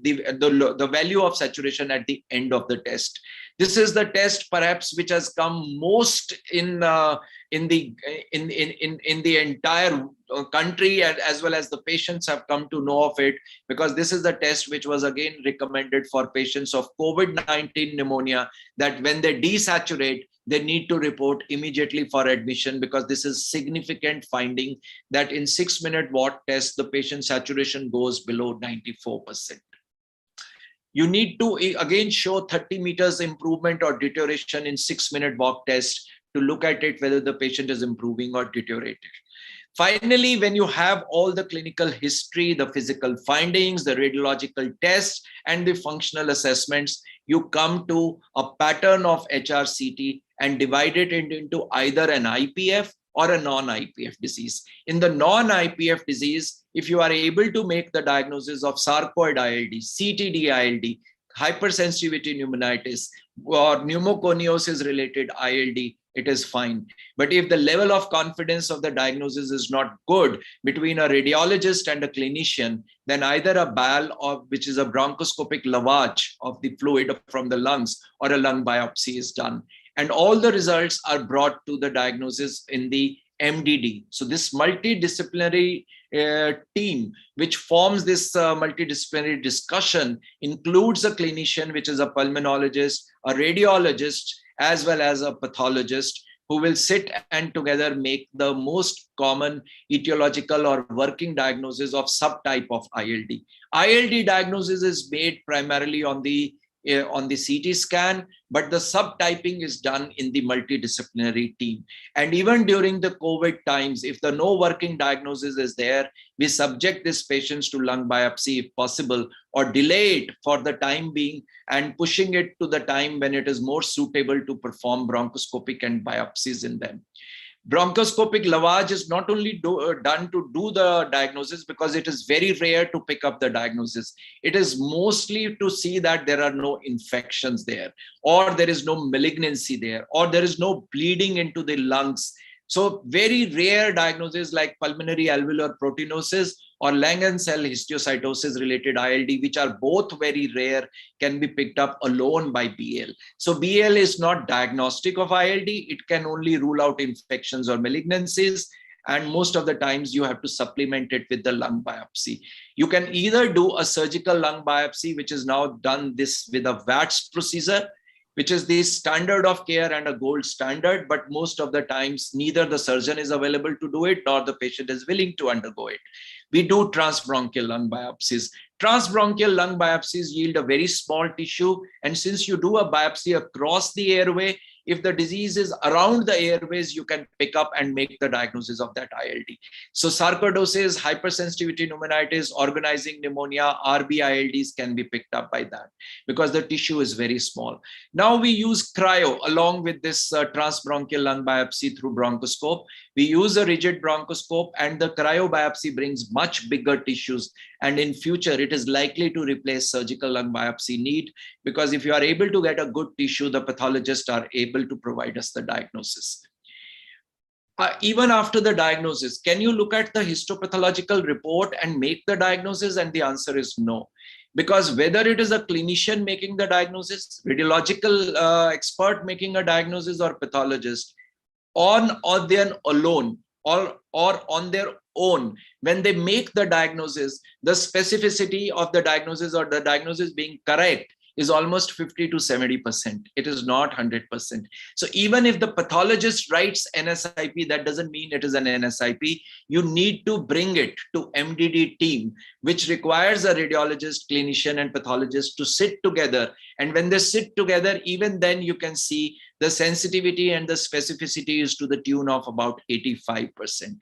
the value of saturation at the end of the test. This is the test perhaps which has come most in the entire country, and as well as the patients have come to know of it, because this is the test which was again recommended for patients of COVID-19 pneumonia, that when they desaturate, they need to report immediately for admission, because this is significant finding that in 6-minute walk test, the patient saturation goes below 94%. You need to again show 30 meters improvement or deterioration in 6-minute walk test to look at it whether the patient is improving or deteriorated. Finally, when you have all the clinical history, the physical findings, the radiological tests, and the functional assessments, you come to a pattern of HRCT and divide it into either an IPF or a non-IPF disease. In the non-IPF disease, if you are able to make the diagnosis of sarcoid ILD, CTD ILD, hypersensitivity pneumonitis, or pneumoconiosis related ILD, it is fine. But if the level of confidence of the diagnosis is not good between a radiologist and a clinician, then either a BAL, or which is a bronchoscopic lavage of the fluid from the lungs, or a lung biopsy is done. And all the results are brought to the diagnosis in the MDD. So this multidisciplinary team, which forms this multidisciplinary discussion, includes a clinician, which is a pulmonologist, a radiologist, as well as a pathologist, who will sit and together make the most common etiological or working diagnosis of subtype of ILD. ILD diagnosis is made primarily on the CT scan, but the subtyping is done in the multidisciplinary team. And even during the COVID times, if the no working diagnosis is there, we subject these patients to lung biopsy if possible, or delay it for the time being and pushing it to the time when it is more suitable to perform bronchoscopic and biopsies in them. Bronchoscopic lavage is not only done to do the diagnosis, because it is very rare to pick up the diagnosis. It is mostly to see that there are no infections there, or there is no malignancy there, or there is no bleeding into the lungs. So very rare diagnoses like pulmonary alveolar proteinosis or Langerhans cell histiocytosis related ILD, which are both very rare, can be picked up alone by BL. So BL is not diagnostic of ILD. It can only rule out infections or malignancies. And most of the times you have to supplement it with the lung biopsy. You can either do a surgical lung biopsy, which is now done this with a VATS procedure, which is the standard of care and a gold standard, but most of the times neither the surgeon is available to do it nor the patient is willing to undergo it. We do transbronchial lung biopsies. Transbronchial lung biopsies yield a very small tissue, and since you do a biopsy across the airway, if the disease is around the airways, you can pick up and make the diagnosis of that ILD. So sarcoidosis, hypersensitivity pneumonitis, organizing pneumonia, RB-ILDs can be picked up by that because the tissue is very small. Now we use cryo along with this transbronchial lung biopsy through bronchoscope. We use a rigid bronchoscope, and the cryo biopsy brings much bigger tissues. And in future, it is likely to replace surgical lung biopsy need, because if you are able to get a good tissue, the pathologists are able to provide us the diagnosis. Even after the diagnosis, can you look at the histopathological report and make the diagnosis? And the answer is no. Because whether it is a clinician making the diagnosis, radiological expert making a diagnosis, or pathologist, on their alone or on their own, when they make the diagnosis, the specificity of the diagnosis or the diagnosis being correct is almost 50 to 70%. It is not 100%. So even if the pathologist writes NSIP, that doesn't mean it is an NSIP. You need to bring it to MDD team, which requires a radiologist, clinician, and pathologist to sit together. And when they sit together, even then you can see the sensitivity and the specificity is to the tune of about 85%.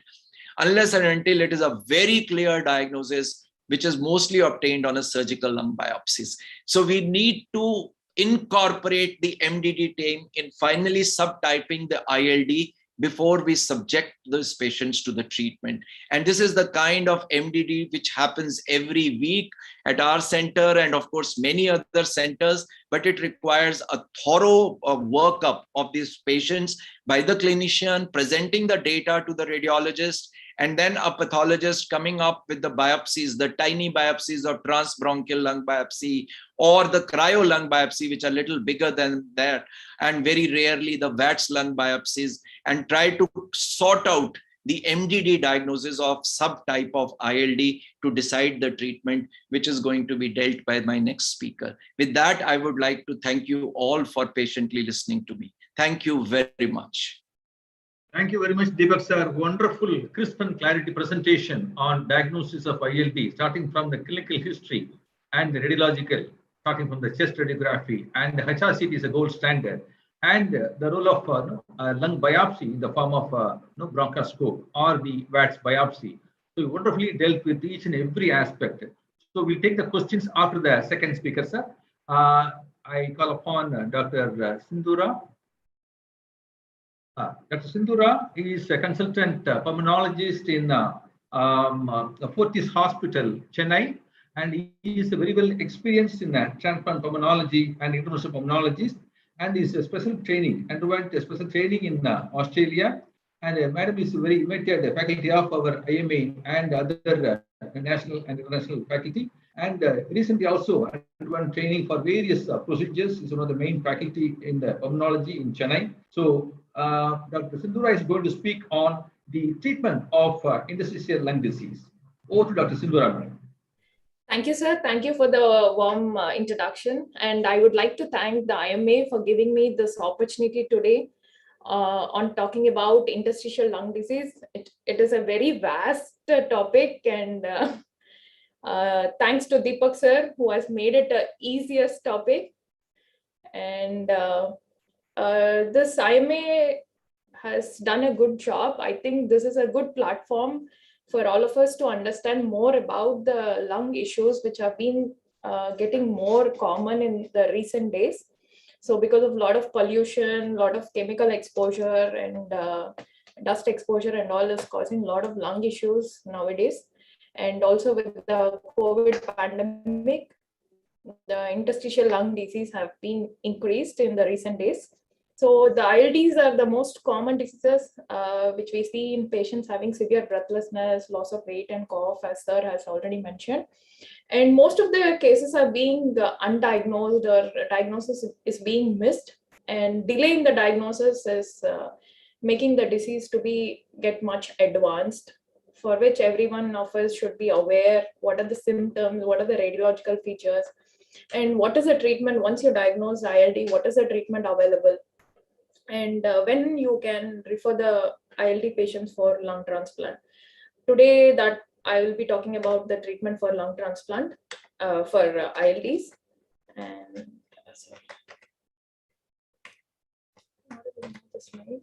Unless and until it is a very clear diagnosis, which is mostly obtained on a surgical lung biopsies. So we need to incorporate the MDD team in finally subtyping the ILD before we subject those patients to the treatment. And this is the kind of MDD which happens every week at our center and of course many other centers, but it requires a thorough workup of these patients by the clinician, presenting the data to the radiologist, and then a pathologist coming up with the biopsies, the tiny biopsies of transbronchial lung biopsy or the cryo lung biopsy, which are a little bigger than that, and very rarely the VATS lung biopsies, and try to sort out the MDD diagnosis of subtype of ILD to decide the treatment, which is going to be dealt by my next speaker. With that, I would like to thank you all for patiently listening to me. Thank you very much. Thank you very much, Deepak sir. Wonderful, crisp and clarity presentation on diagnosis of ILD, starting from the clinical history and the radiological, starting from the chest radiography, and the HRCT is a gold standard, and the role of lung biopsy in the form of bronchoscope or the VATS biopsy. So we wonderfully dealt with each and every aspect. So we'll take the questions after the second speaker, sir. I call upon Dr. Sindhura. Dr. Sindhura is a consultant pulmonologist in Fortis Hospital, Chennai, and he is very well experienced in transplant pulmonology and interventional pulmonologist, and is a special training, underwent a special training in Australia, and madam is very invited faculty of our IMA and other national and international faculty, and recently also underwent training for various procedures. Is one of the main faculty in the pulmonology in Chennai. So Dr. Sindhura is going to speak on the treatment of interstitial lung disease. Over to Dr. Sindhura. Thank you, sir. Thank you for the warm introduction. And I would like to thank the IMA for giving me this opportunity today on talking about interstitial lung disease. It is a very vast topic, and thanks to Deepak sir, who has made it the easiest topic. And this IMA has done a good job. I think this is a good platform for all of us to understand more about the lung issues, which have been getting more common in the recent days. So because of a lot of pollution, a lot of chemical exposure, and dust exposure and all is causing a lot of lung issues nowadays. And also with the COVID pandemic, the interstitial lung disease have been increased in the recent days. So the ILDs are the most common diseases which we see in patients having severe breathlessness, loss of weight and cough, as sir has already mentioned. And most of the cases are being undiagnosed, or diagnosis is being missed, and delaying the diagnosis is making the disease to get much advanced, for which every one of us should be aware what are the symptoms, what are the radiological features, and what is the treatment once you diagnose ILD, what is the treatment available, and when you can refer the ILD patients for lung transplant. Today that I will be talking about the treatment for lung transplant for ILDs. And sorry.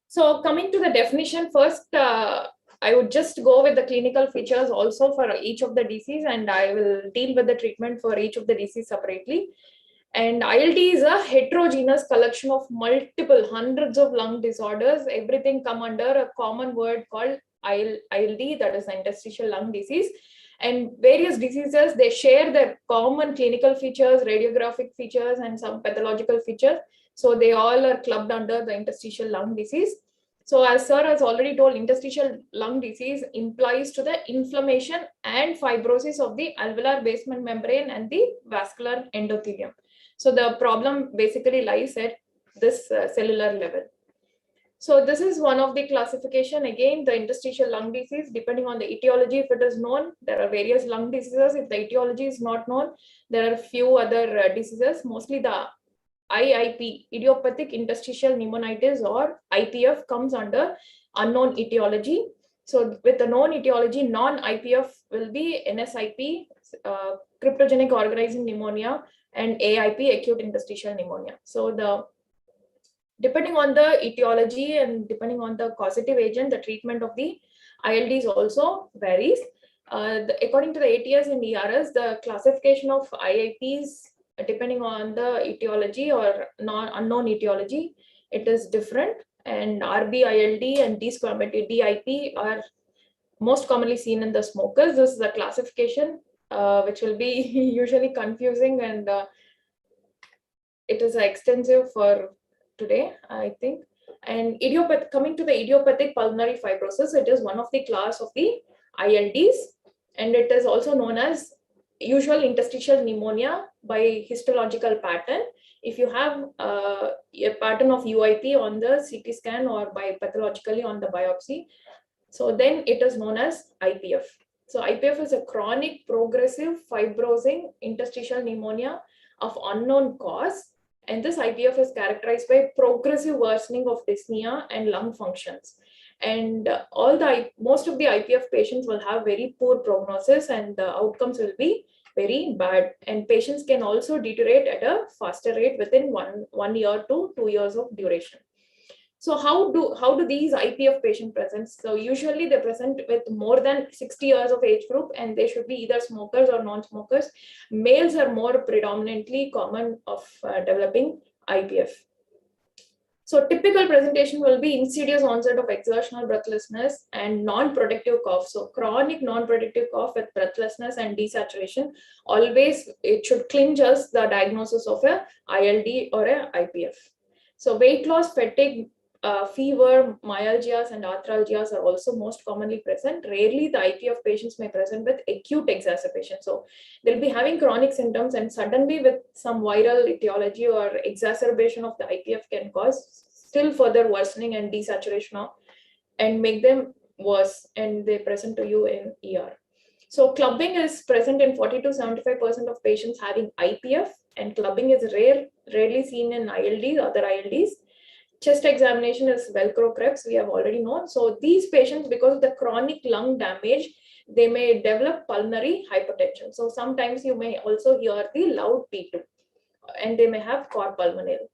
So coming to the definition first, I would just go with the clinical features also for each of the disease, and I will deal with the treatment for each of the disease separately. And ILD is a heterogeneous collection of multiple hundreds of lung disorders. Everything come under a common word called ILD, that is interstitial lung disease. And various diseases, they share their common clinical features, radiographic features, and some pathological features. So they all are clubbed under the interstitial lung disease. So as sir has already told, interstitial lung disease implies to the inflammation and fibrosis of the alveolar basement membrane and the vascular endothelium. So the problem basically lies at this cellular level. So this is one of the classification. Again, the interstitial lung disease, depending on the etiology, if it is known, there are various lung diseases. If the etiology is not known, there are few other diseases, mostly the IIP, Idiopathic Interstitial Pneumonitis, or IPF, comes under unknown etiology. So with the known etiology, non-IPF will be NSIP, Cryptogenic Organizing Pneumonia, and AIP, Acute Interstitial Pneumonia. So depending on the etiology and depending on the causative agent, the treatment of the ILDs also varies. According to the ATS and ERS, the classification of IIPs, depending on the etiology or unknown etiology, it is different. And RB-ILD and D-squamatic DIP are most commonly seen in the smokers. This is the classification, which will be usually confusing, and it is extensive for today, I think. And coming to the idiopathic pulmonary fibrosis, it is one of the class of the ILDs, and it is also known as usual interstitial pneumonia by histological pattern. If you have a pattern of UIP on the CT scan or by pathologically on the biopsy, so then it is known as IPF. So IPF is a chronic progressive fibrosing interstitial pneumonia of unknown cause. And this IPF is characterized by progressive worsening of dyspnea and lung functions. And most of the IPF patients will have very poor prognosis, and the outcomes will be very bad. And patients can also deteriorate at a faster rate within one year to 2 years of duration. So how do these IPF patients present? So usually they present with more than 60 years of age group, and they should be either smokers or non-smokers. Males are more predominantly common of developing IPF. So typical presentation will be insidious onset of exertional breathlessness and non-productive cough. So chronic non-productive cough with breathlessness and desaturation, always it should clinch us the diagnosis of a ILD or a IPF. So weight loss, fatigue, fever, myalgias, and arthralgias are also most commonly present. Rarely the IPF patients may present with acute exacerbation. So they'll be having chronic symptoms, and suddenly with some viral etiology or exacerbation of the IPF can cause still further worsening and desaturation and make them worse, and they present to you in ER. So clubbing is present in 40 to 75% of patients having IPF, and clubbing is rarely seen in ILDs, other ILDs. Chest examination is Velcro creps, we have already known. So these patients, because of the chronic lung damage, they may develop pulmonary hypertension. So sometimes you may also hear the loud P2, and they may have cor pulmonale.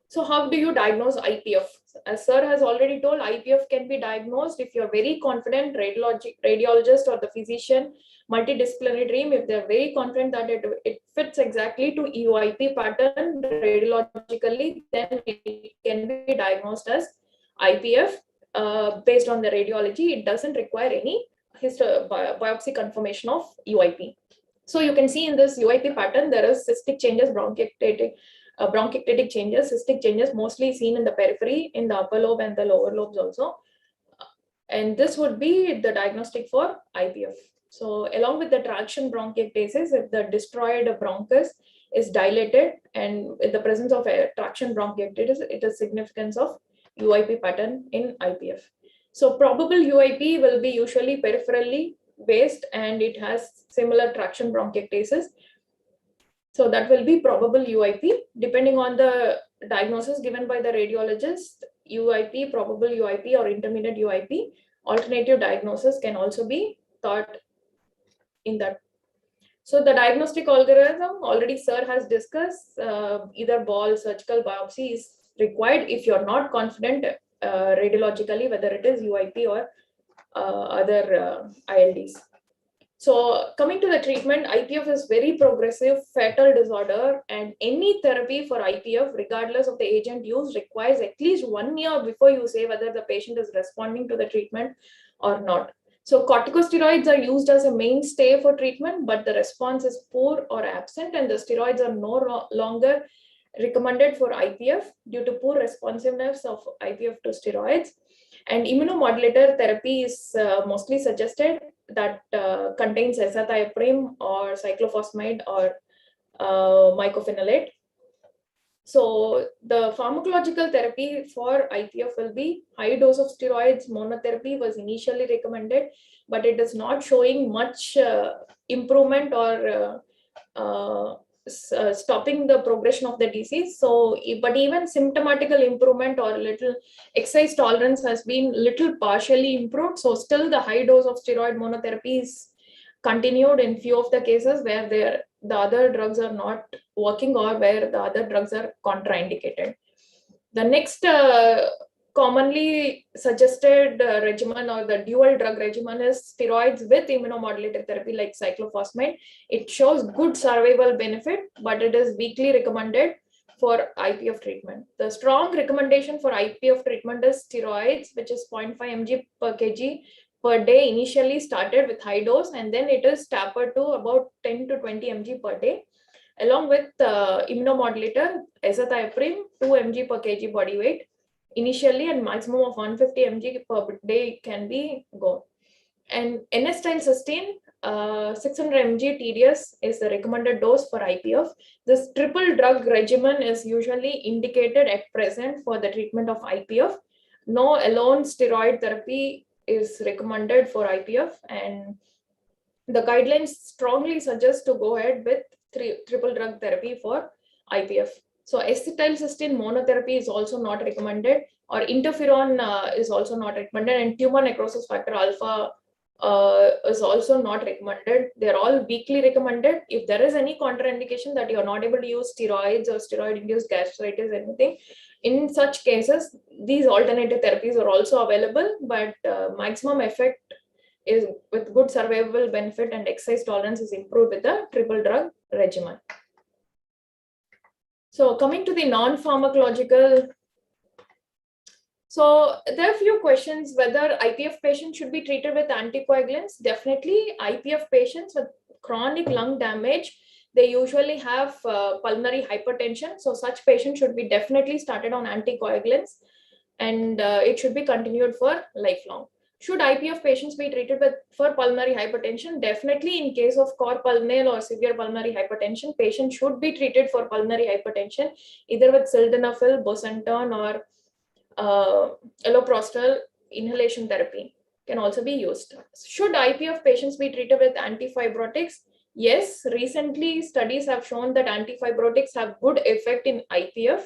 So how do you diagnose IPF? As sir has already told, IPF can be diagnosed if you're very confident, radiologist or the physician, multidisciplinary team, if they're very confident that it fits exactly to UIP pattern radiologically, then it can be diagnosed as IPF based on the radiology. It doesn't require any biopsy confirmation of UIP. So you can see in this UIP pattern, there is cystic changes, bronchiectatic changes, cystic changes, mostly seen in the periphery, in the upper lobe and the lower lobes also. And this would be the diagnostic for IPF. So along with the traction bronchiectasis, if the destroyed bronchus is dilated and in the presence of a traction bronchiectasis, it is significance of UIP pattern in IPF. So probable UIP will be usually peripherally based and it has similar traction bronchiectasis. So that will be probable UIP. Depending on the diagnosis given by the radiologist, UIP, probable UIP or intermediate UIP, alternative diagnosis can also be thought in that. So the diagnostic algorithm already sir has discussed, either ball surgical biopsy is required if you're not confident radiologically whether it is UIP or other ILDs. So coming to the treatment, IPF is very progressive, fatal disorder, and any therapy for IPF, regardless of the agent used, requires at least 1 year before you say whether the patient is responding to the treatment or not. So corticosteroids are used as a mainstay for treatment, but the response is poor or absent, and the steroids are no longer recommended for IPF due to poor responsiveness of IPF to steroids. And immunomodulator therapy is mostly suggested that contains azathioprine or cyclophosphamide or mycophenolate. So the pharmacological therapy for IPF will be high dose of steroids. Monotherapy was initially recommended, but it is not showing much improvement or stopping the progression of the disease. So, but even symptomatical improvement or little exercise tolerance has been little partially improved. So still the high dose of steroid monotherapy is continued in few of the cases where the other drugs are not working or where the other drugs are contraindicated. The next commonly suggested regimen or the dual drug regimen is steroids with immunomodulator therapy like cyclophosphamide. It shows good survival benefit, but it is weakly recommended for IPF treatment. The strong recommendation for IPF treatment is steroids, which is 0.5 mg per kg per day, initially started with high dose, and then it is tapered to about 10 to 20 mg per day, along with immunomodulator azathioprine 2 mg per kg body weight initially, and maximum of 150 mg per day can be gone. And N-acetylcysteine 600 mg TDS is the recommended dose for IPF. This triple drug regimen is usually indicated at present for the treatment of IPF. No alone steroid therapy is recommended for IPF, and the guidelines strongly suggest to go ahead with triple drug therapy for IPF. So acetylcysteine monotherapy is also not recommended, or interferon is also not recommended, and tumor necrosis factor alpha is also not recommended. They're all weakly recommended. If there is any contraindication that you're not able to use steroids or steroid-induced gastritis, anything, in such cases, these alternative therapies are also available, but maximum effect is with good survivable benefit and exercise tolerance is improved with the triple drug regimen. So coming to the non-pharmacological, so there are a few questions whether IPF patients should be treated with anticoagulants. Definitely IPF patients with chronic lung damage, they usually have pulmonary hypertension. So such patients should be definitely started on anticoagulants, and it should be continued for lifelong. Should IPF patients be treated for pulmonary hypertension? Definitely in case of cor pulmonale or severe pulmonary hypertension, patients should be treated for pulmonary hypertension either with sildenafil, bosentan, or alloprostol inhalation therapy can also be used. Should IPF patients be treated with antifibrotics? Yes, recently studies have shown that antifibrotics have good effect in IPF.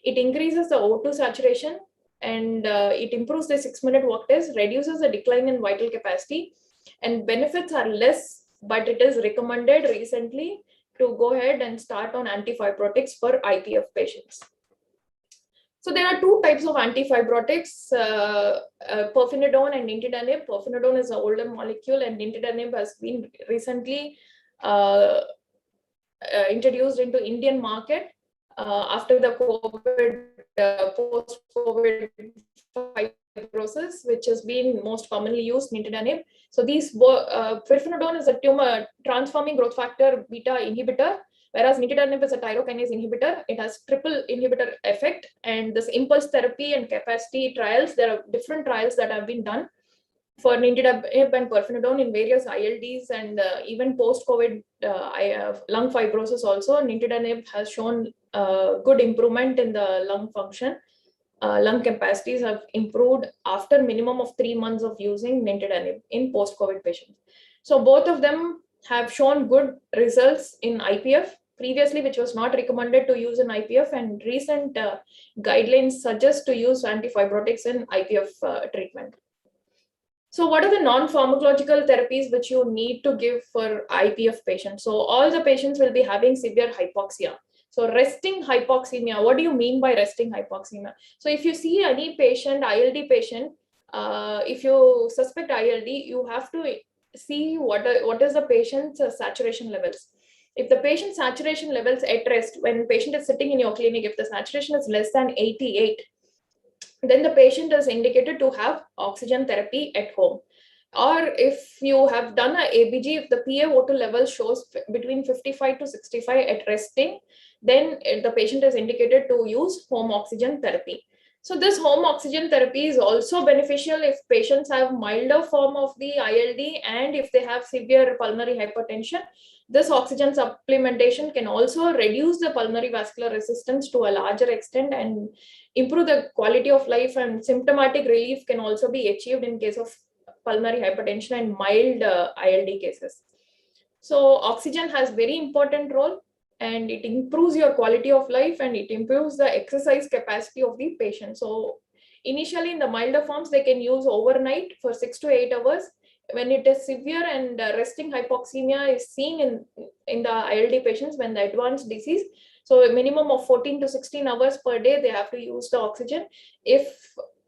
It increases the O2 saturation, and it improves the 6-minute walk test, reduces the decline in vital capacity, and benefits are less, but it is recommended recently to go ahead and start on antifibrotics for IPF patients. So there are two types of antifibrotics, pirfenidone and nintedanib. Pirfenidone is an older molecule, and nintedanib has been recently introduced into Indian market after the COVID, post-COVID fibrosis, which has been most commonly used, nintedanib. So these pirfenidone is a tumor transforming growth factor beta inhibitor, whereas nintedanib is a tyrokinase inhibitor. It has triple inhibitor effect, and this impulse therapy and capacity trials, there are different trials that have been done for nintedanib and pirfenidone in various ILDs and even post-COVID lung fibrosis also. Nintedanib has shown good improvement in the lung function. Lung capacities have improved after minimum of 3 months of using nintedanib in post-COVID patients. So both of them have shown good results in IPF previously, which was not recommended to use in IPF, and recent guidelines suggest to use antifibrotics in IPF treatment. So what are the non-pharmacological therapies which you need to give for IPF patients? So all the patients will be having severe hypoxia. So resting hypoxemia, what do you mean by resting hypoxemia? So if you see any patient, ILD patient, if you suspect ILD, you have to see what is the patient's saturation levels. If the patient saturation levels at rest, when patient is sitting in your clinic, if the saturation is less than 88, then the patient is indicated to have oxygen therapy at home. Or if you have done an ABG, if the PaO2 level shows between 55 to 65 at resting, then the patient is indicated to use home oxygen therapy. So this home oxygen therapy is also beneficial if patients have milder form of the ILD and if they have severe pulmonary hypertension. This oxygen supplementation can also reduce the pulmonary vascular resistance to a larger extent and improve the quality of life, and symptomatic relief can also be achieved in case of pulmonary hypertension and mild ILD cases. So oxygen has very important role, and it improves your quality of life and it improves the exercise capacity of the patient. So initially in the milder forms, they can use overnight for 6 to 8 hours. When it is severe and resting hypoxemia is seen in the ILD patients when the advanced disease, so a minimum of 14 to 16 hours per day, they have to use the oxygen. If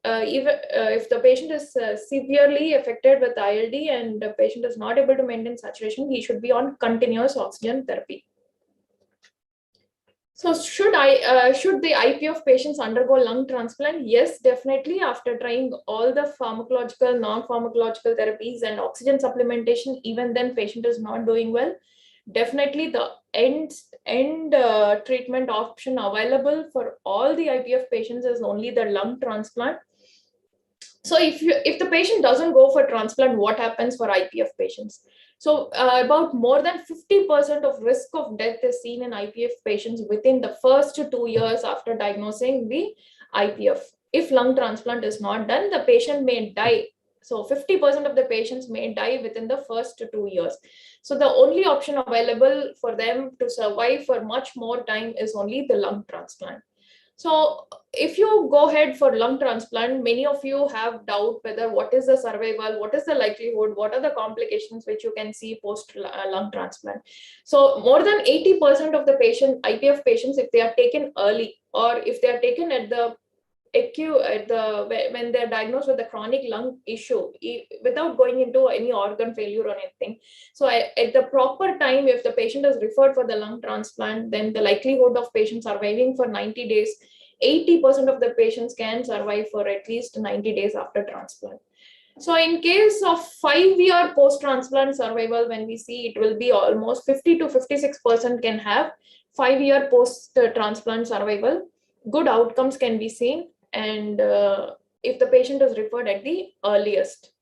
the patient is severely affected with ILD and the patient is not able to maintain saturation, he should be on continuous oxygen therapy. So should the IPF patients undergo lung transplant? Yes, definitely. After trying all the pharmacological, non-pharmacological therapies and oxygen supplementation, even then patient is not doing well. Definitely the end treatment option available for all the IPF patients is only the lung transplant. So if the patient doesn't go for transplant, what happens for IPF patients? So about more than 50% of risk of death is seen in IPF patients within the first 2 years after diagnosing the IPF. If lung transplant is not done, the patient may die. So 50% of the patients may die within the first 2 years. So the only option available for them to survive for much more time is only the lung transplant. So if you go ahead for lung transplant, many of you have doubt whether what is the survival, what is the likelihood, what are the complications which you can see post lung transplant. So more than 80% of the IPF patients, if they are taken early or if they are taken at the acute, when they're diagnosed with a chronic lung issue, without going into any organ failure or anything. So at the proper time, if the patient is referred for the lung transplant, then the likelihood of patient surviving for 90 days, 80% of the patients can survive for at least 90 days after transplant. So in case of 5-year post-transplant survival, when we see it will be almost 50 to 56% can have 5-year post-transplant survival. Good outcomes can be seen, and if the patient is referred at the earliest.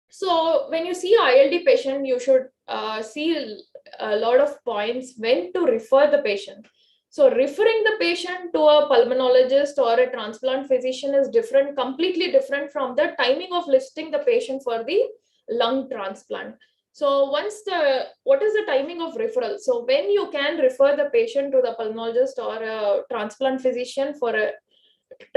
So when you see ILD patient, you should see a lot of points when to refer the patient. So referring the patient to a pulmonologist or a transplant physician is different, completely different from the timing of listing the patient for the lung transplant. So what is the timing of referral? So when you can refer the patient to the pulmonologist or a transplant physician for a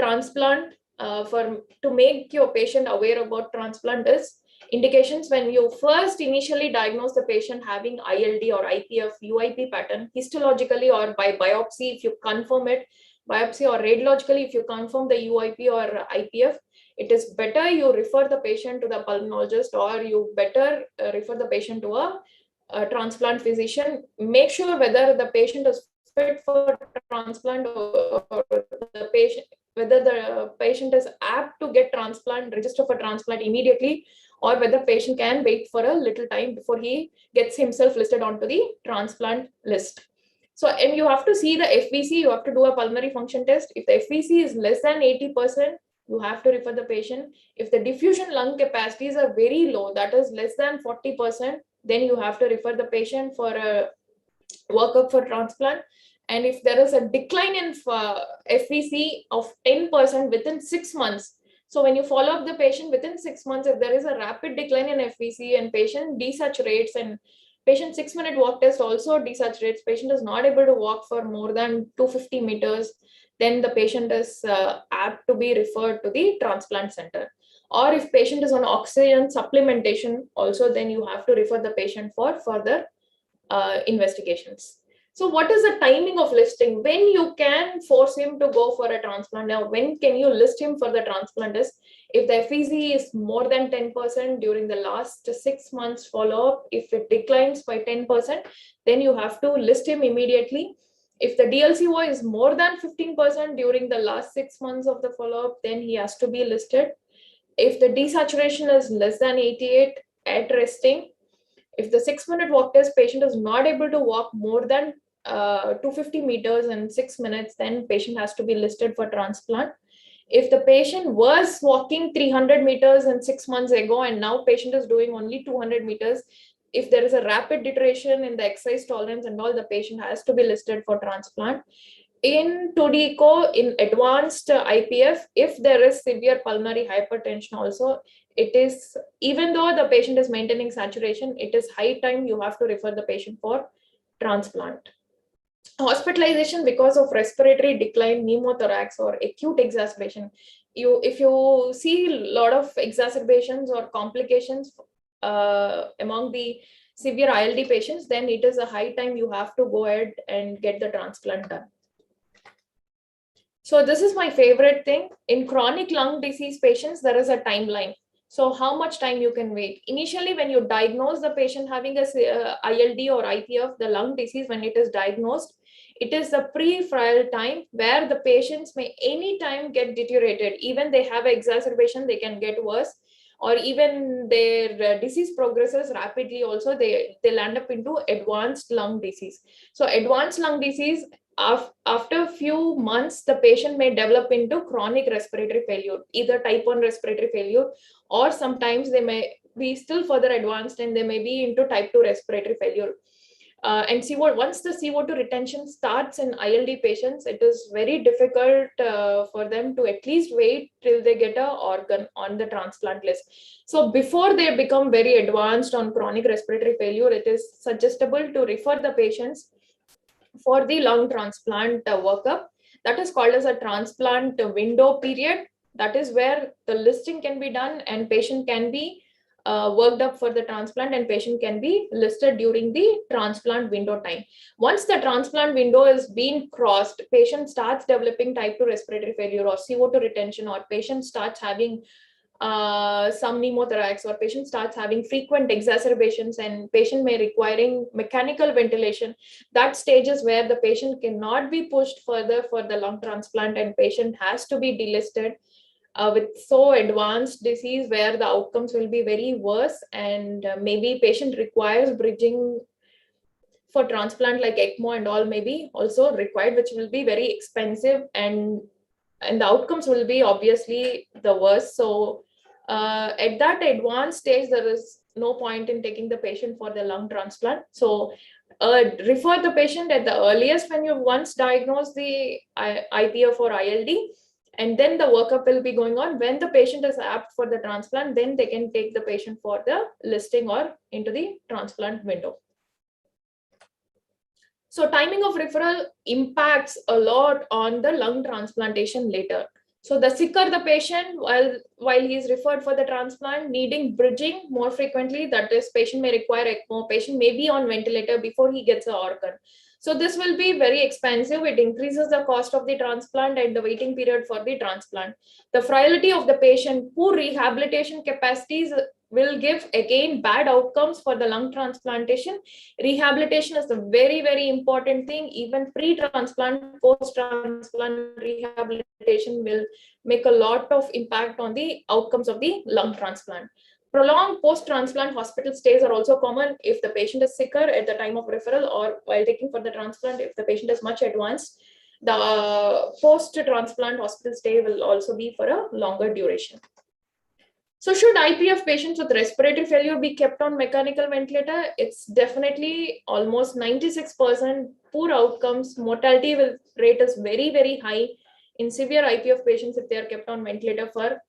transplant, to make your patient aware about transplant is indications when you first initially diagnose the patient having ILD or IPF, UIP pattern, histologically or by biopsy, if you confirm it, biopsy or radiologically, if you confirm the UIP or IPF, it is better you refer the patient to the pulmonologist, or you better refer the patient to a transplant physician. Make sure whether the patient is fit for transplant, or the patient, whether the patient is apt to get transplant, register for transplant immediately, or whether patient can wait for a little time before he gets himself listed onto the transplant list. So, and you have to see the FVC, you have to do a pulmonary function test. If the FVC is less than 80%, you have to refer the patient. If the diffusion lung capacities are very low, that is less than 40%, then you have to refer the patient for a workup for transplant. And if there is a decline in FVC of 10% within 6 months, so when you follow up the patient within 6 months, if there is a rapid decline in FVC and patient desaturates, and patient 6-minute walk test also desaturates, patient is not able to walk for more than 250 meters, then the patient is apt to be referred to the transplant center. Or if patient is on oxygen supplementation also, then you have to refer the patient for further investigations. So what is the timing of listing? When you can force him to go for a transplant? Now, when can you list him for the transplant is if the FVC is more than 10% during the last 6 months follow-up. If it declines by 10%, then you have to list him immediately. If the DLCO is more than 15% during the last 6 months of the follow-up, then he has to be listed. If the desaturation is less than 88 at resting, if the 6-minute walk test patient is not able to walk more than 250 meters in 6 minutes, then patient has to be listed for transplant. If the patient was walking 300 meters in 6 months ago and now patient is doing only 200 meters, if there is a rapid deterioration in the exercise tolerance and all, the patient has to be listed for transplant. In 2D echo, in advanced IPF, if there is severe pulmonary hypertension also, it is, even though the patient is maintaining saturation, it is high time you have to refer the patient for transplant. Hospitalization because of respiratory decline, pneumothorax, or acute exacerbation. If you see a lot of exacerbations or complications among the severe ILD patients, then it is a high time you have to go ahead and get the transplant done. So this is my favorite thing. In chronic lung disease patients, there is a timeline. So how much time you can wait? Initially, when you diagnose the patient having a ILD or IPF, the lung disease, when it is diagnosed, it is the pre-trial time where the patients may anytime get deteriorated. Even they have an exacerbation, they can get worse, or even their disease progresses rapidly also, they land up into advanced lung disease. So advanced lung disease, after a few months, the patient may develop into chronic respiratory failure, either type 1 respiratory failure, or sometimes they may be still further advanced and they may be into type 2 respiratory failure. And once the CO2 retention starts in ILD patients, it is very difficult for them to at least wait till they get an organ on the transplant list. So before they become very advanced on chronic respiratory failure, it is suggestible to refer the patients for the lung transplant workup. That is called as a transplant window period. That is where the listing can be done and patient can be worked up for the transplant, and patient can be listed during the transplant window time. Once the transplant window is being crossed, patient starts developing type 2 respiratory failure or CO2 retention, or patient starts having some pneumothorax, or patient starts having frequent exacerbations and patient may requiring mechanical ventilation. That stage is where the patient cannot be pushed further for the lung transplant and patient has to be delisted with so advanced disease where the outcomes will be very worse, and maybe patient requires bridging for transplant like ECMO and all may be also required, which will be very expensive, and the outcomes will be obviously the worst. So at that advanced stage, there is no point in taking the patient for the lung transplant. So refer the patient at the earliest when you once diagnose the IPF or ILD, and then the workup will be going on. When the patient is apt for the transplant, then they can take the patient for the listing or into the transplant window. So timing of referral impacts a lot on the lung transplantation later. So the sicker the patient, while he is referred for the transplant, needing bridging more frequently, that is, patient may require ECMO, patient may be on ventilator before he gets an organ. So this will be very expensive. It increases the cost of the transplant and the waiting period for the transplant. The frailty of the patient, poor rehabilitation capacities will give again bad outcomes for the lung transplantation. Rehabilitation is a very, very important thing. Even pre-transplant, post-transplant rehabilitation will make a lot of impact on the outcomes of the lung transplant. Prolonged post-transplant hospital stays are also common if the patient is sicker at the time of referral or while taking for the transplant. If the patient is much advanced, the post-transplant hospital stay will also be for a longer duration. So should IPF patients with respiratory failure be kept on mechanical ventilator? It's definitely almost 96% poor outcomes. Mortality rate is very, very high in severe IPF patients if they are kept on ventilator for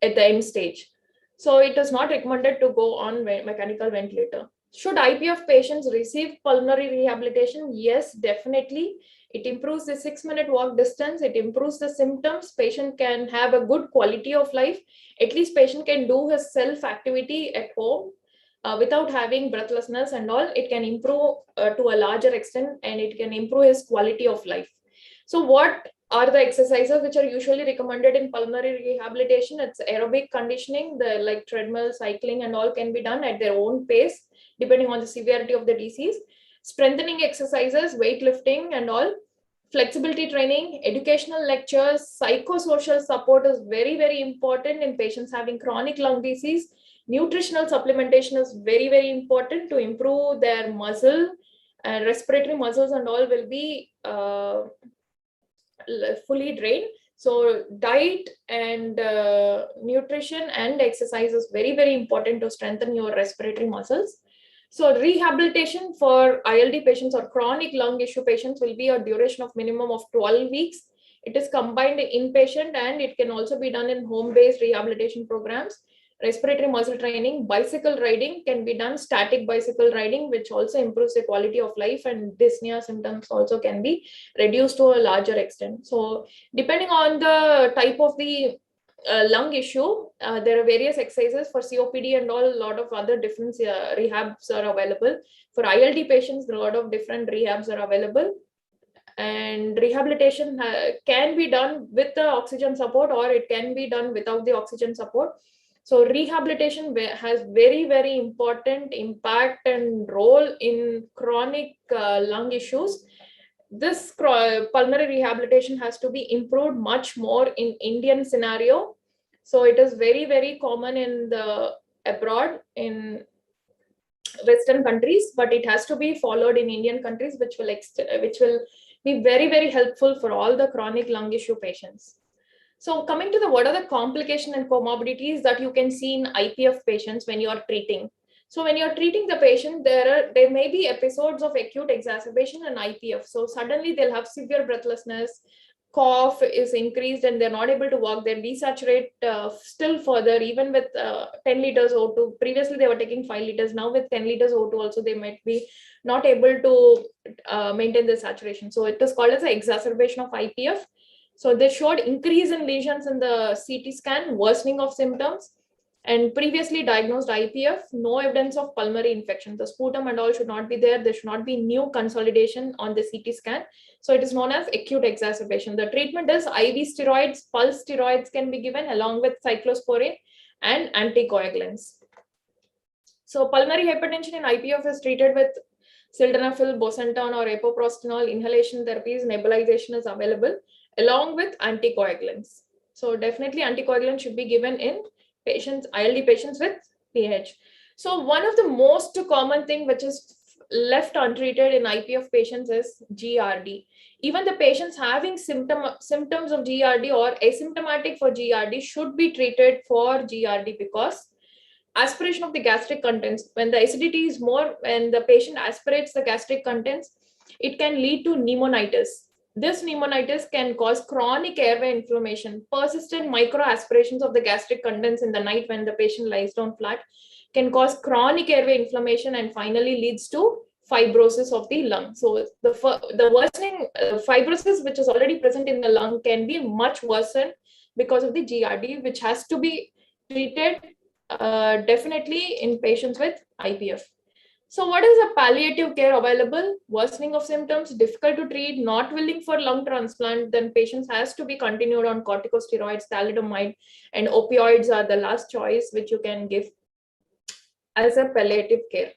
at the end stage. So it is not recommended to go on mechanical ventilator. Should IPF patients receive pulmonary rehabilitation? Yes, definitely. It improves the 6-minute walk distance. It improves the symptoms. Patient can have a good quality of life. At least patient can do his self activity at home without having breathlessness and all. It can improve to a larger extent, and it can improve his quality of life. So what are the exercises which are usually recommended in pulmonary rehabilitation? It's aerobic conditioning, like treadmill, cycling and all can be done at their own pace, depending on the severity of the disease. Strengthening exercises, weightlifting and all, flexibility training, educational lectures, psychosocial support is very, very important in patients having chronic lung disease. Nutritional supplementation is very, very important to improve their muscle and respiratory muscles and all will be fully drained. So diet and nutrition and exercise is very, very important to strengthen your respiratory muscles. So rehabilitation for ILD patients or chronic lung issue patients will be a duration of minimum of 12 weeks. It is combined inpatient and it can also be done in home-based rehabilitation programs. Respiratory muscle training, bicycle riding can be done, static bicycle riding, which also improves the quality of life, and dyspnea symptoms also can be reduced to a larger extent. So depending on the type of the lung issue, there are various exercises for COPD and all. A lot of other different rehabs are available. For ILD patients, a lot of different rehabs are available. And rehabilitation can be done with the oxygen support or it can be done without the oxygen support. So rehabilitation has very, very important impact and role in chronic lung issues. This pulmonary rehabilitation has to be improved much more in Indian scenario. So it is very, very common in the abroad in Western countries, but it has to be followed in Indian countries, which will be very, very helpful for all the chronic lung issue patients. So coming to what are the complications and comorbidities that you can see in IPF patients when you are treating. So when you're treating the patient, there may be episodes of acute exacerbation and IPF. So suddenly they'll have severe breathlessness, cough is increased and they're not able to walk. They desaturate still further, even with 10 liters O2. Previously they were taking 5 liters. Now with 10 liters O2 also they might be not able to maintain the saturation. So it is called as an exacerbation of IPF. So they showed increase in lesions in the CT scan, worsening of symptoms, and previously diagnosed IPF, no evidence of pulmonary infection. The sputum and all should not be there. There should not be new consolidation on the CT scan. So it is known as acute exacerbation. The treatment is IV steroids, pulse steroids can be given along with cyclosporine and anticoagulants. So pulmonary hypertension in IPF is treated with sildenafil, bosentan or epoprostenol. Inhalation therapies, nebulization is available along with anticoagulants. So definitely anticoagulant should be given in patients, ILD patients with PH. So one of the most common thing which is left untreated in IPF patients is GRD. Even the patients having symptoms of GRD or asymptomatic for GRD should be treated for GRD because aspiration of the gastric contents, when the acidity is more, when the patient aspirates the gastric contents, it can lead to pneumonitis. This pneumonitis can cause chronic airway inflammation. Persistent microaspirations of the gastric contents in the night when the patient lies down flat can cause chronic airway inflammation and finally leads to fibrosis of the lung. So the worsening fibrosis which is already present in the lung can be much worsened because of the GRD, which has to be treated definitely in patients with IPF. So what is a palliative care available? Worsening of symptoms, difficult to treat, not willing for lung transplant, then patients has to be continued on corticosteroids, thalidomide, and opioids are the last choice which you can give as a palliative care.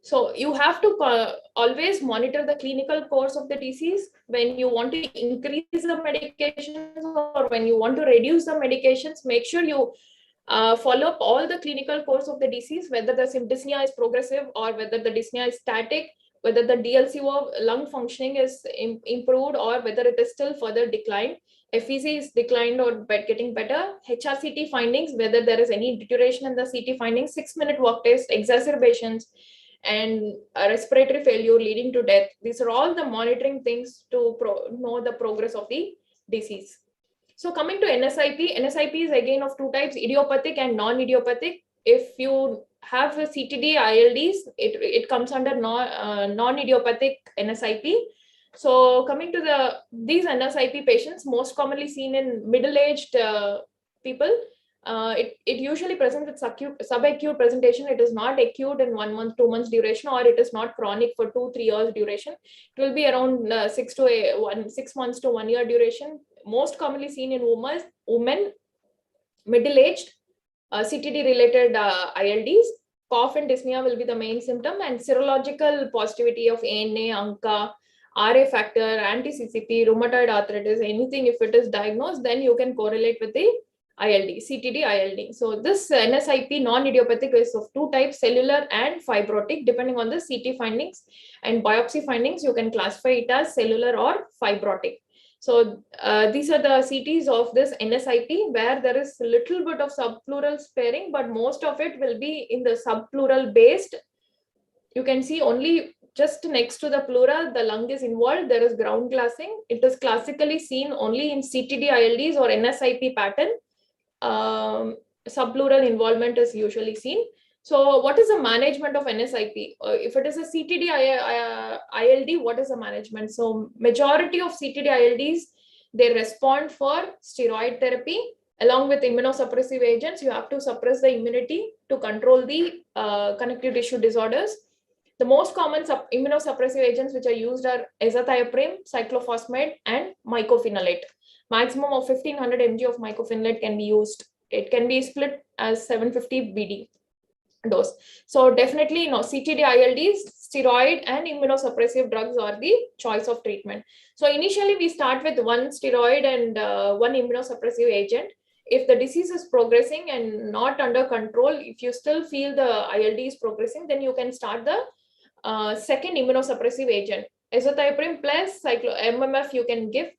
So you have to always monitor the clinical course of the disease. When you want to increase the medications or when you want to reduce the medications, make sure you follow up all the clinical course of the disease, whether the dyspnea is progressive or whether the dyspnea is static, whether the DLCO lung functioning is improved or whether it is still further declined. FEC is declined or getting better. HRCT findings, whether there is any deterioration in the CT findings, 6-minute walk test, exacerbations, and respiratory failure leading to death. These are all the monitoring things to know the progress of the disease. So coming to NSIP, NSIP is again of two types, idiopathic and non-idiopathic. If you have a CTD ILDs, it comes under non-idiopathic NSIP. So coming to these NSIP patients, most commonly seen in middle-aged people, it usually presents with subacute presentation. It is not acute in 1 month, 2 months duration, or it is not chronic for 2-3 years duration. It will be around 6 months to 1 year duration. Most commonly seen in women, middle-aged, CTD-related ILDs. Cough and dyspnea will be the main symptom, and serological positivity of ANA, ANCA, RA factor, anti-CCP, rheumatoid arthritis, anything if it is diagnosed, then you can correlate with the ILD, CTD ILD. So this NSIP non-idiopathic is of two types, cellular and fibrotic. Depending on the CT findings and biopsy findings, you can classify it as cellular or fibrotic. So these are the CTs of this NSIP, where there is a little bit of subpleural sparing, but most of it will be in the subpleural based. You can see only just next to the pleura, the lung is involved, there is ground glassing. It is classically seen only in CTD ILDs or NSIP pattern. Subpleural involvement is usually seen. So what is the management of NSIP? If it is a CTD ILD, what is the management? So majority of CTD ILDs, they respond for steroid therapy along with immunosuppressive agents. You have to suppress the immunity to control the connective tissue disorders. The most common immunosuppressive agents which are used are azathioprine, cyclophosphamide, and mycophenolate. Maximum of 1500 mg of mycophenolate can be used. It can be split as 750 BD dose. So definitely, CTD ILDs, steroid and immunosuppressive drugs are the choice of treatment. So initially we start with one steroid and one immunosuppressive agent. If the disease is progressing and not under control, if you still feel the ILD is progressing, then you can start the second immunosuppressive agent. Azathioprine plus MMF you can give.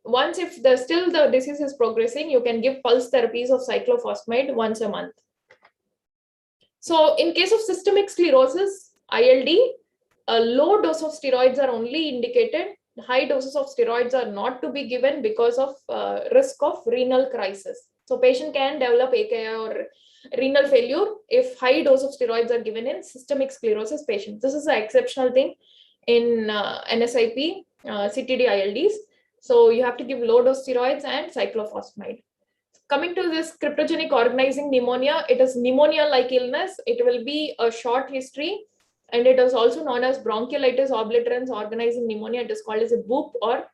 Once if still the disease is progressing, you can give pulse therapies of cyclophosphamide once a month. So in case of systemic sclerosis, ILD, a low dose of steroids are only indicated. High doses of steroids are not to be given because of risk of renal crisis. So patient can develop AKI or renal failure if high dose of steroids are given in systemic sclerosis patients. This is an exceptional thing in NSIP, CTD ILDs. So you have to give low dose steroids and cyclophosphamide. Coming to this cryptogenic organizing pneumonia, it is pneumonia-like illness. It will be a short history, and it is also known as bronchiolitis obliterans organizing pneumonia. It is called as a BOOP or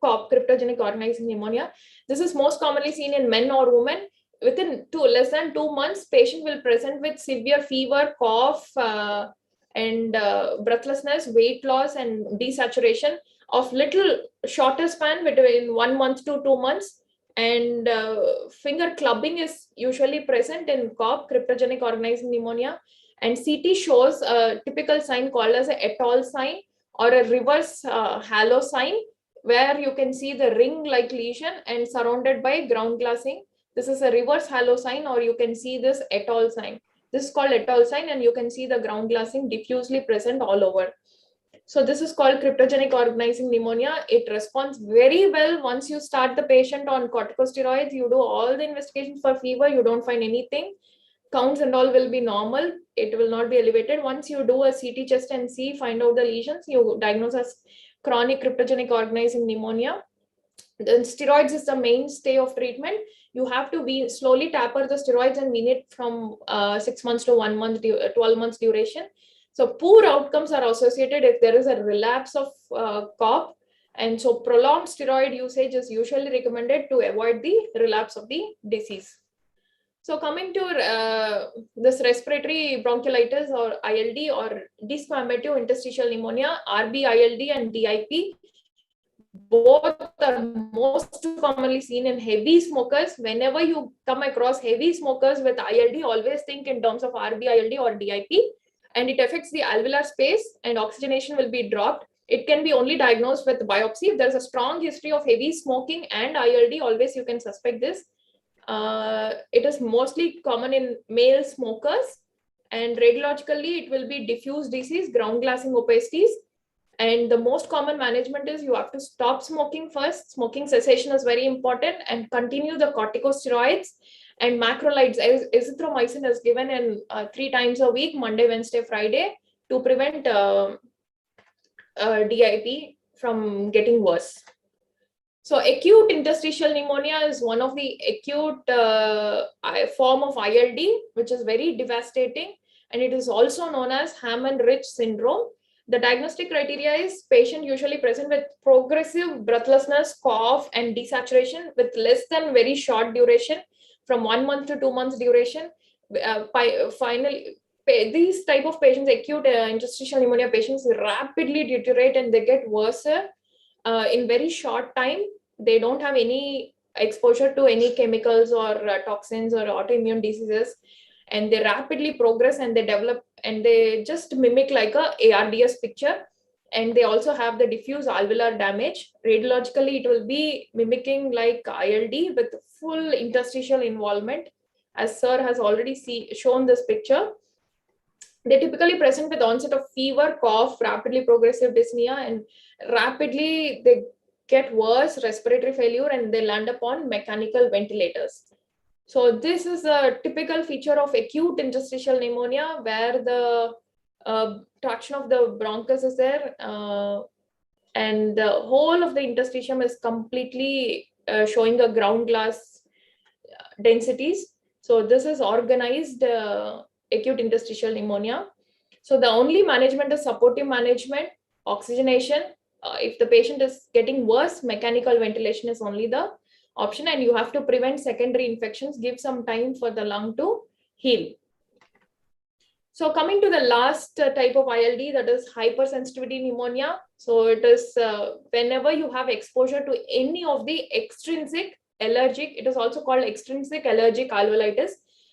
COP, cryptogenic organizing pneumonia. This is most commonly seen in men or women. Within less than 2 months, patient will present with severe fever, cough, and breathlessness, weight loss, and desaturation of little shorter span between 1 month to 2 months. And finger clubbing is usually present in COP, cryptogenic organizing pneumonia. And CT shows a typical sign called as a et al sign or a reverse halo sign, where you can see the ring-like lesion and surrounded by ground glassing. This is a reverse halo sign, or you can see this et al sign. This is called et al sign, and you can see the ground glassing diffusely present all over. So this is called cryptogenic organizing pneumonia. It responds very well once you start the patient on corticosteroids. You do all the investigations for fever, you don't find anything. Counts and all will be normal. It will not be elevated. Once you do a CT chest and see, find out the lesions, you diagnose as chronic cryptogenic organizing pneumonia. Then steroids is the mainstay of treatment. You have to slowly taper the steroids and wean it from 6 months to 1 month, 12 months duration. So poor outcomes are associated if there is a relapse of cough. And so prolonged steroid usage is usually recommended to avoid the relapse of the disease. So coming to this respiratory bronchiolitis or ILD or discombobulative interstitial pneumonia, RB-ILD and DIP, both are most commonly seen in heavy smokers. Whenever you come across heavy smokers with ILD, always think in terms of RB-ILD or DIP, and it affects the alveolar space and oxygenation will be dropped. It can be only diagnosed with biopsy. If there's a strong history of heavy smoking and ILD, always you can suspect this. It is mostly common in male smokers, and radiologically it will be diffuse disease, ground glassing opacities. And the most common management is you have to stop smoking first. Smoking cessation is very important, and continue the corticosteroids and macrolides. Azithromycin is given in 3 times a week, Monday, Wednesday, Friday, to prevent DIP from getting worse. So acute interstitial pneumonia is one of the acute form of ILD, which is very devastating, and it is also known as Hammond-Rich syndrome. The diagnostic criteria is patient usually present with progressive breathlessness, cough, and desaturation with less than very short duration, from 1 month to 2 months duration. Finally, these type of patients, acute interstitial pneumonia patients, rapidly deteriorate and they get worse in very short time. They don't have any exposure to any chemicals or toxins or autoimmune diseases, and they rapidly progress and they develop and they just mimic like a ARDS picture. And they also have the diffuse alveolar damage. Radiologically, it will be mimicking like ILD with full interstitial involvement, as sir has already shown this picture. They typically present with onset of fever, cough, rapidly progressive dyspnea, and rapidly they get worse respiratory failure and they land upon mechanical ventilators. So this is a typical feature of acute interstitial pneumonia, where the traction of the bronchus is there, and the whole of the interstitium is completely showing a ground glass densities. So this is organized acute interstitial pneumonia. So the only management is supportive management, oxygenation. If the patient is getting worse, mechanical ventilation is only the option, and you have to prevent secondary infections, give some time for the lung to heal. So coming to the last type of ILD, that is hypersensitivity pneumonia. So it is whenever you have exposure to any of the extrinsic allergic, it is also called extrinsic allergic alveolitis.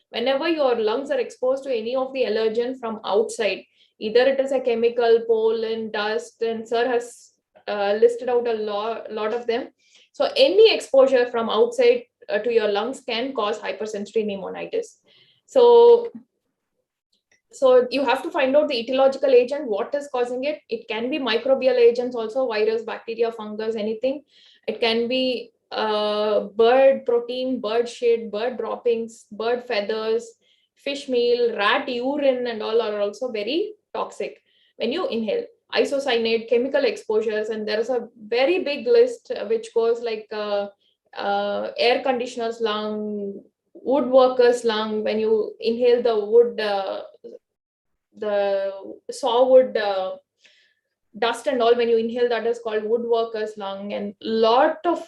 Whenever your lungs are exposed to any of the allergen from outside, either it is a chemical, pollen, dust, and sir has listed out a lot of them. So any exposure from outside to your lungs can cause hypersensitivity pneumonitis. So you have to find out the etiological agent, what is causing it. It can be microbial agents also, virus, bacteria, fungus, anything. It can be bird protein, bird shit, bird droppings, bird feathers, fish meal, rat urine, and all are also very toxic when you inhale. Isocyanate, chemical exposures, and there is a very big list which goes like air conditioner's lung, woodworker's lung, when you inhale the wood, the sawwood dust and all, when you inhale, that is called woodworker's lung. And lot of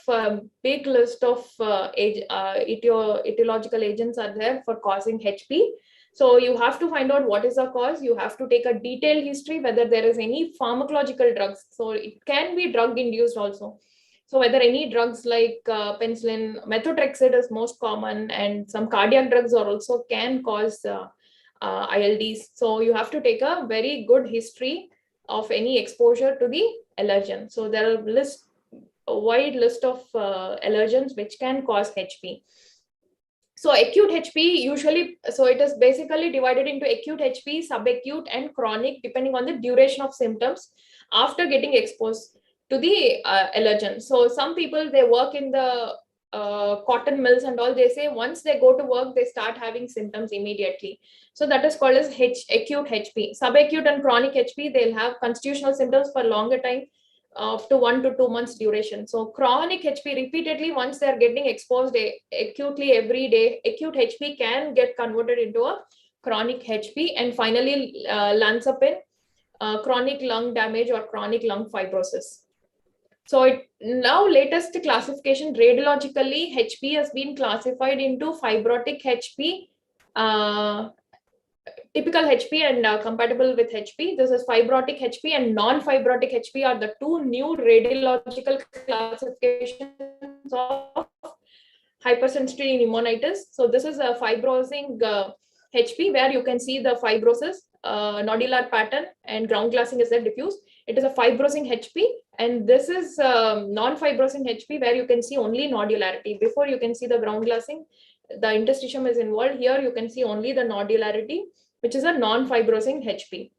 big list of etiological agents are there for causing HP. So you have to find out what is the cause. You have to take a detailed history, whether there is any pharmacological drugs. So it can be drug induced also. So whether any drugs like penicillin, methotrexate is most common, and some cardiac drugs are also can cause ILDs. So you have to take a very good history of any exposure to the allergen. So there are a wide list of allergens which can cause HP. So acute HP usually, so it is basically divided into acute HP, subacute, and chronic, depending on the duration of symptoms after getting exposed to the allergen. So some people, they work in the cotton mills and all, they say once they go to work, they start having symptoms immediately. So that is called as acute HP. Subacute and chronic HP, they'll have constitutional symptoms for longer time, up to 1 to 2 months duration. So chronic HP, repeatedly, once they're getting exposed acutely every day, acute HP can get converted into a chronic HP, and finally Nsip, chronic lung damage or chronic lung fibrosis. So now latest classification radiologically, HP has been classified into fibrotic HP, typical HP and compatible with HP. This is fibrotic HP and non-fibrotic HP are the two new radiological classifications of hypersensitivity pneumonitis. So this is a fibrosing HP where you can see the fibrosis, nodular pattern, and ground glassing is there diffuse. It is a fibrosing HP, and this is non-fibrosing HP where you can see only nodularity. Before you can see the ground glassing, the interstitium is involved. Here you can see only the nodularity, which is a non-fibrosing HP.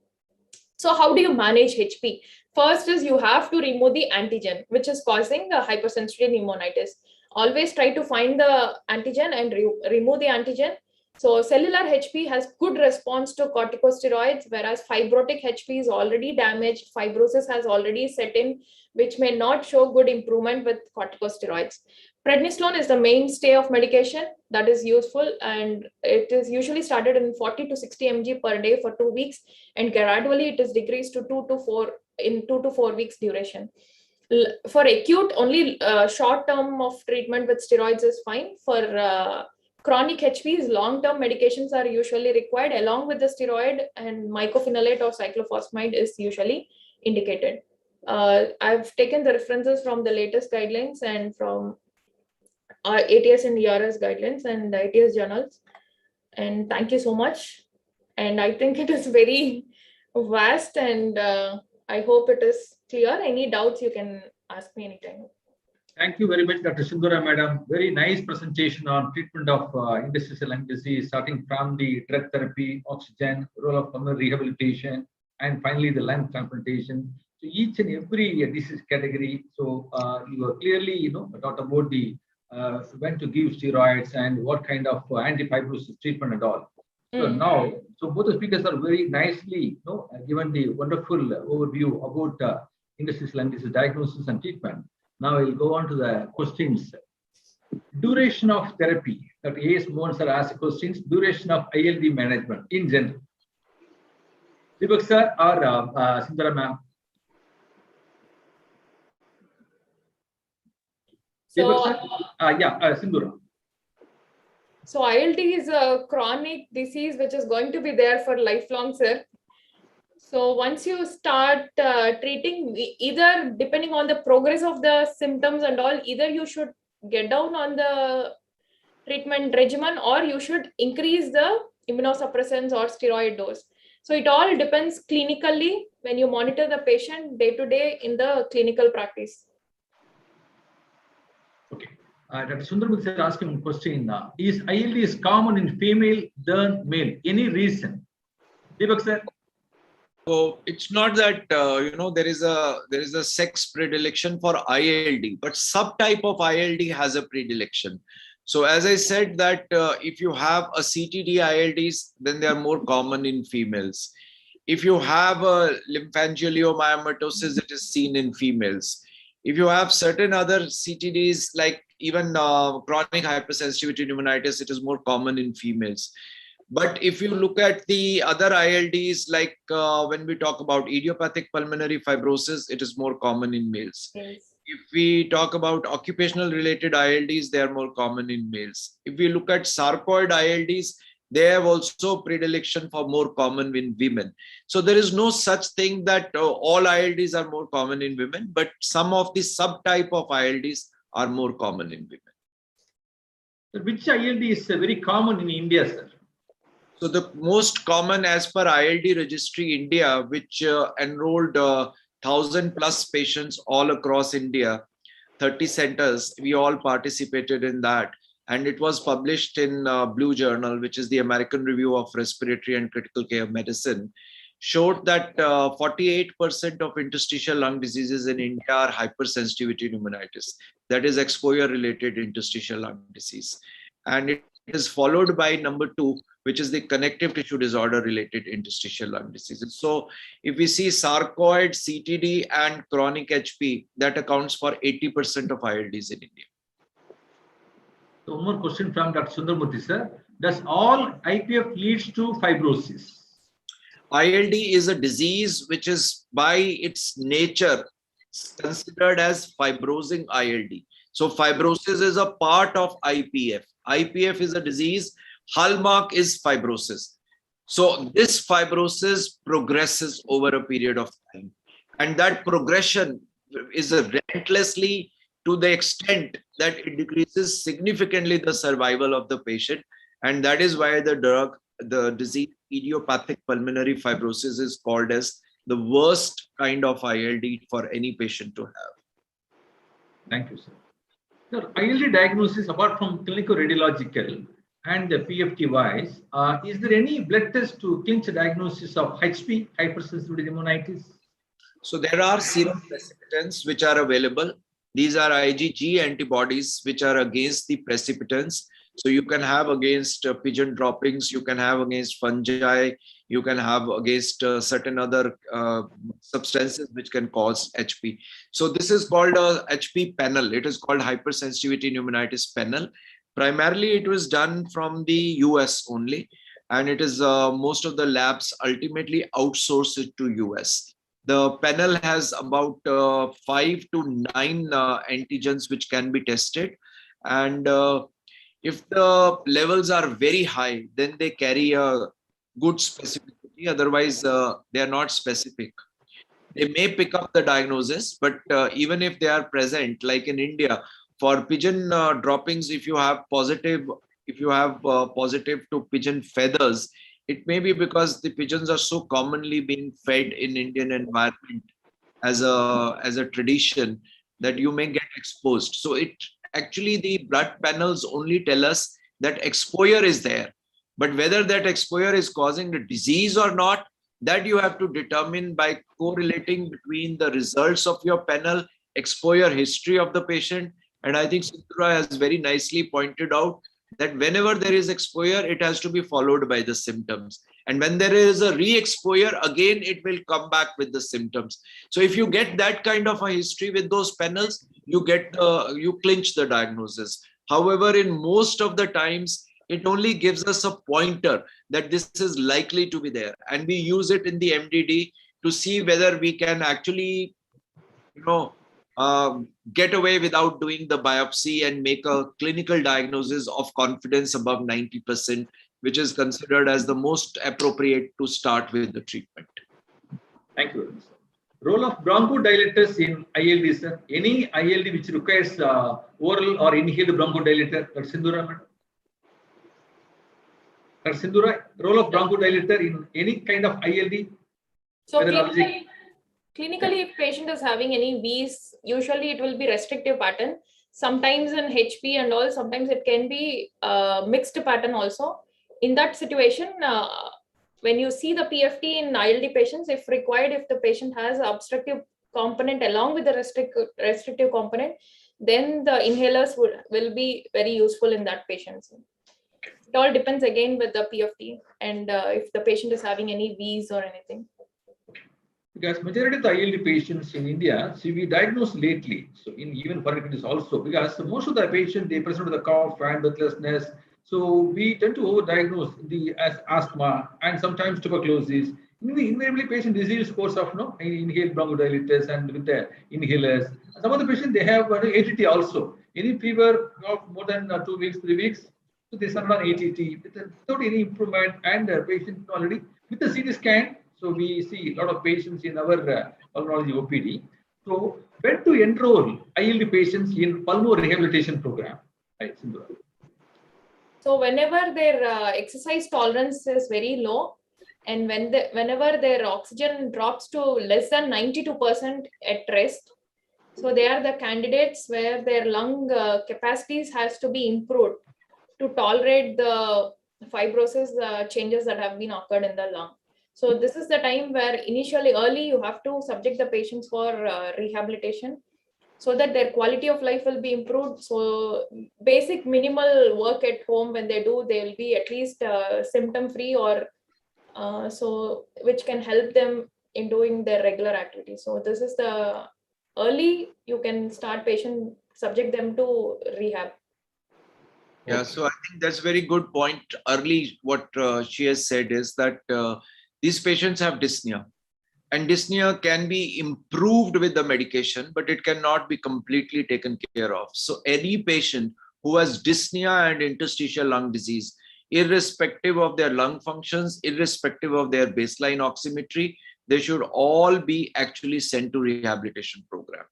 So how do you manage HP? First is you have to remove the antigen, which is causing a hypersensitivity pneumonitis. Always try to find the antigen and remove the antigen. So cellular HP has good response to corticosteroids, whereas fibrotic HP is already damaged. Fibrosis has already set in, which may not show good improvement with corticosteroids. Prednisolone is the mainstay of medication that is useful, and it is usually started in 40 to 60 mg per day for 2 weeks, and gradually it is decreased to 2 to 4 weeks duration. For acute, only short term of treatment with steroids is fine. For chronic HPs, long-term medications are usually required along with the steroid, and mycophenolate or cyclophosphamide is usually indicated. I've taken the references from the latest guidelines and from ATS and ERS guidelines and ATS journals. And thank you so much. And I think it is very vast, and I hope it is clear. Any doubts you can ask me anytime. Thank you very much, Dr. Sindhura, madam. Very nice presentation on treatment of interstitial lung disease, starting from the drug therapy, oxygen, role of pulmonary rehabilitation, and finally the lung transplantation. So each and every disease category. So you are clearly, talked about the when to give steroids and what kind of anti-fibrosis treatment and all. So now, both the speakers are very nicely, given the wonderful overview about interstitial lung disease diagnosis and treatment. Now we'll go on to the questions. Duration of therapy. Dr. A.S. Mohan sir asked questions. Duration of ILD management in general. Deepak sir or Sindhura ma'am? So, Sindhura. So ILD is a chronic disease which is going to be there for lifelong, sir. So once you start treating, either depending on the progress of the symptoms and all, either you should get down on the treatment regimen or you should increase the immunosuppressants or steroid dose. So it all depends clinically when you monitor the patient day to day in the clinical practice. Okay. Dr. Sundarmurthy sir asking a question. Is ILD common in female than male? Any reason? Deepak sir? So it's not that there is a sex predilection for ILD, but subtype of ILD has a predilection. So as I said that if you have a CTD ILDs, then they are more common in females. If you have a lymphangioliomyomatosis, it is seen in females. If you have certain other CTDs like even chronic hypersensitivity pneumonitis, it is more common in females. But if you look at the other ILDs, like when we talk about idiopathic pulmonary fibrosis, it is more common in males. Yes. If we talk about occupational related ILDs, they are more common in males. If we look at sarcoid ILDs, they have also predilection for more common in women. So there is no such thing that all ILDs are more common in women, but some of the subtype of ILDs are more common in women. Which ILD is very common in India, sir? So the most common as per ILD Registry India, which enrolled 1,000 plus patients all across India, 30 centers, we all participated in that. And it was published in Blue Journal, which is the American Review of Respiratory and Critical Care Medicine, showed that 48% of interstitial lung diseases in India are hypersensitivity pneumonitis. That is exposure-related interstitial lung disease. And it is followed by number 2, which is the connective tissue disorder-related interstitial lung diseases. So if we see sarcoid, CTD, and chronic HP, that accounts for 80% of ILDs in India. So one more question from Dr. Sundarmurthy sir. Does all IPF leads to fibrosis? ILD is a disease which is by its nature considered as fibrosing ILD. So fibrosis is a part of IPF. IPF is a disease, hallmark is fibrosis. So this fibrosis progresses over a period of time. And that progression is relentlessly to the extent that it decreases significantly the survival of the patient. And that is why the disease idiopathic pulmonary fibrosis is called as the worst kind of ILD for any patient to have. Thank you, sir. Sir, ILD diagnosis, apart from clinical radiological and the PFT wise, is there any blood test to clinch a diagnosis of HP, hypersensitivity pneumonitis? So there are serum precipitants which are available. These are IgG antibodies which are against the precipitants. So you can have against pigeon droppings, you can have against fungi, you can have against certain other substances which can cause HP. So this is called a HP panel. It is called Hypersensitivity Pneumonitis panel. Primarily, it was done from the US only, and it is most of the labs ultimately outsource it to US. The panel has about 5 to 9 antigens which can be tested, and if the levels are very high, then they carry a good specificity. Otherwise, they are not specific. They may pick up the diagnosis, but even if they are present, like in India, for pigeon droppings, if you have positive to pigeon feathers, it may be because the pigeons are so commonly being fed in Indian environment as a tradition that you may get exposed. So actually the blood panels only tell us that exposure is there, but whether that exposure is causing the disease or not, that you have to determine by correlating between the results of your panel, exposure history of the patient. And I think Sindhura has very nicely pointed out that whenever there is exposure, it has to be followed by the symptoms. And when there is a re-exposure, again, it will come back with the symptoms. So if you get that kind of a history with those panels, you clinch the diagnosis. However, in most of the times, it only gives us a pointer that this is likely to be there. And we use it in the MDD to see whether we can actually, get away without doing the biopsy and make a clinical diagnosis of confidence above 90%, which is considered as the most appropriate to start with the treatment. Thank you very much. Role of bronchodilators in ILD, sir. Any ILD which requires oral or inhaled bronchodilator, Sindhura, Sindhura, role of bronchodilator in any kind of ILD? So clinically, if patient is having any V's, usually it will be restrictive pattern. Sometimes in HP and all, sometimes it can be mixed pattern also. In that situation, when you see the PFT in ILD patients, if required, if the patient has obstructive component along with the restrictive component, then the inhalers will be very useful in that patient. It all depends again with the PFT and if the patient is having any V's or anything. Because majority of the ILD patients in India, see, we diagnose lately. So even for it is also because most of the patients, they present with a cough and breathlessness. So we tend to overdiagnose as asthma and sometimes tuberculosis. Invariably, patient disease course of inhaled bronchodilators and with the inhalers. Some of the patients, they have ATT also. Any fever of more than 2 weeks, 3 weeks, so they start on ATT without any improvement, and the patient already with the CT scan. So we see a lot of patients in our pulmonology OPD. So when to enroll ILD patients in pulmonary rehabilitation program? Right, Sindhura. So whenever their exercise tolerance is very low, and whenever their oxygen drops to less than 92% at rest, so they are the candidates where their lung capacities has to be improved to tolerate the fibrosis changes that have been occurred in the lung. So this is the time where initially early you have to subject the patients for rehabilitation so that their quality of life will be improved. So basic minimal work at home when they do, they will be at least symptom free or so which can help them in doing their regular activities. So this is the early you can start patient, subject them to rehab. Yeah, so I think that's very good point. Early, what she has said is that these patients have dyspnea, and dyspnea can be improved with the medication, but it cannot be completely taken care of. So any patient who has dyspnea and interstitial lung disease, irrespective of their lung functions, irrespective of their baseline oximetry, they should all be actually sent to rehabilitation program.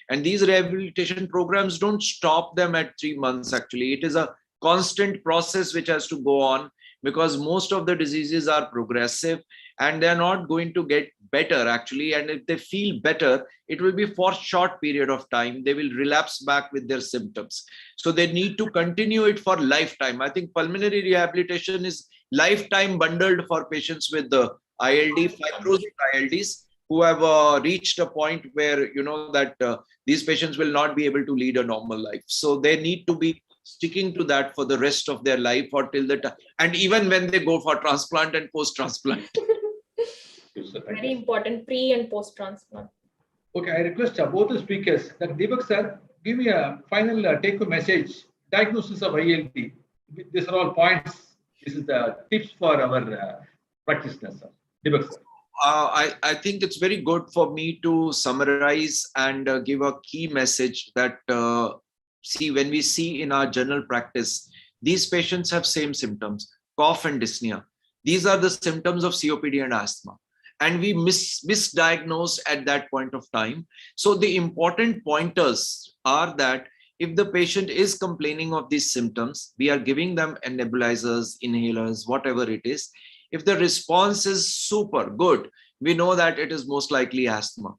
And these rehabilitation programs don't stop them at 3 months. Actually, it is a constant process which has to go on, because most of the diseases are progressive and they're not going to get better actually. And if they feel better, it will be for short period of time. They will relapse back with their symptoms. So they need to continue it for lifetime. I think pulmonary rehabilitation is lifetime bundled for patients with the ILD, fibrosis ILDs, who have reached a point where, you know, that these patients will not be able to lead a normal life. So they need to be sticking to that for the rest of their life or till the time, and even when they go for transplant and post-transplant. Very important pre and post transplant. Okay, I request both the speakers that Deepak sir, give me a final take-home message. Diagnosis of ILD. These are all points. This is the tips for our practitioners. Deepak sir. I think it's very good for me to summarize and give a key message that see, when we see in our general practice, these patients have same symptoms, cough and dyspnea. These are the symptoms of COPD and asthma. And we misdiagnose at that point of time. So the important pointers are that if the patient is complaining of these symptoms, we are giving them nebulizers, inhalers, whatever it is. If the response is super good, we know that it is most likely asthma.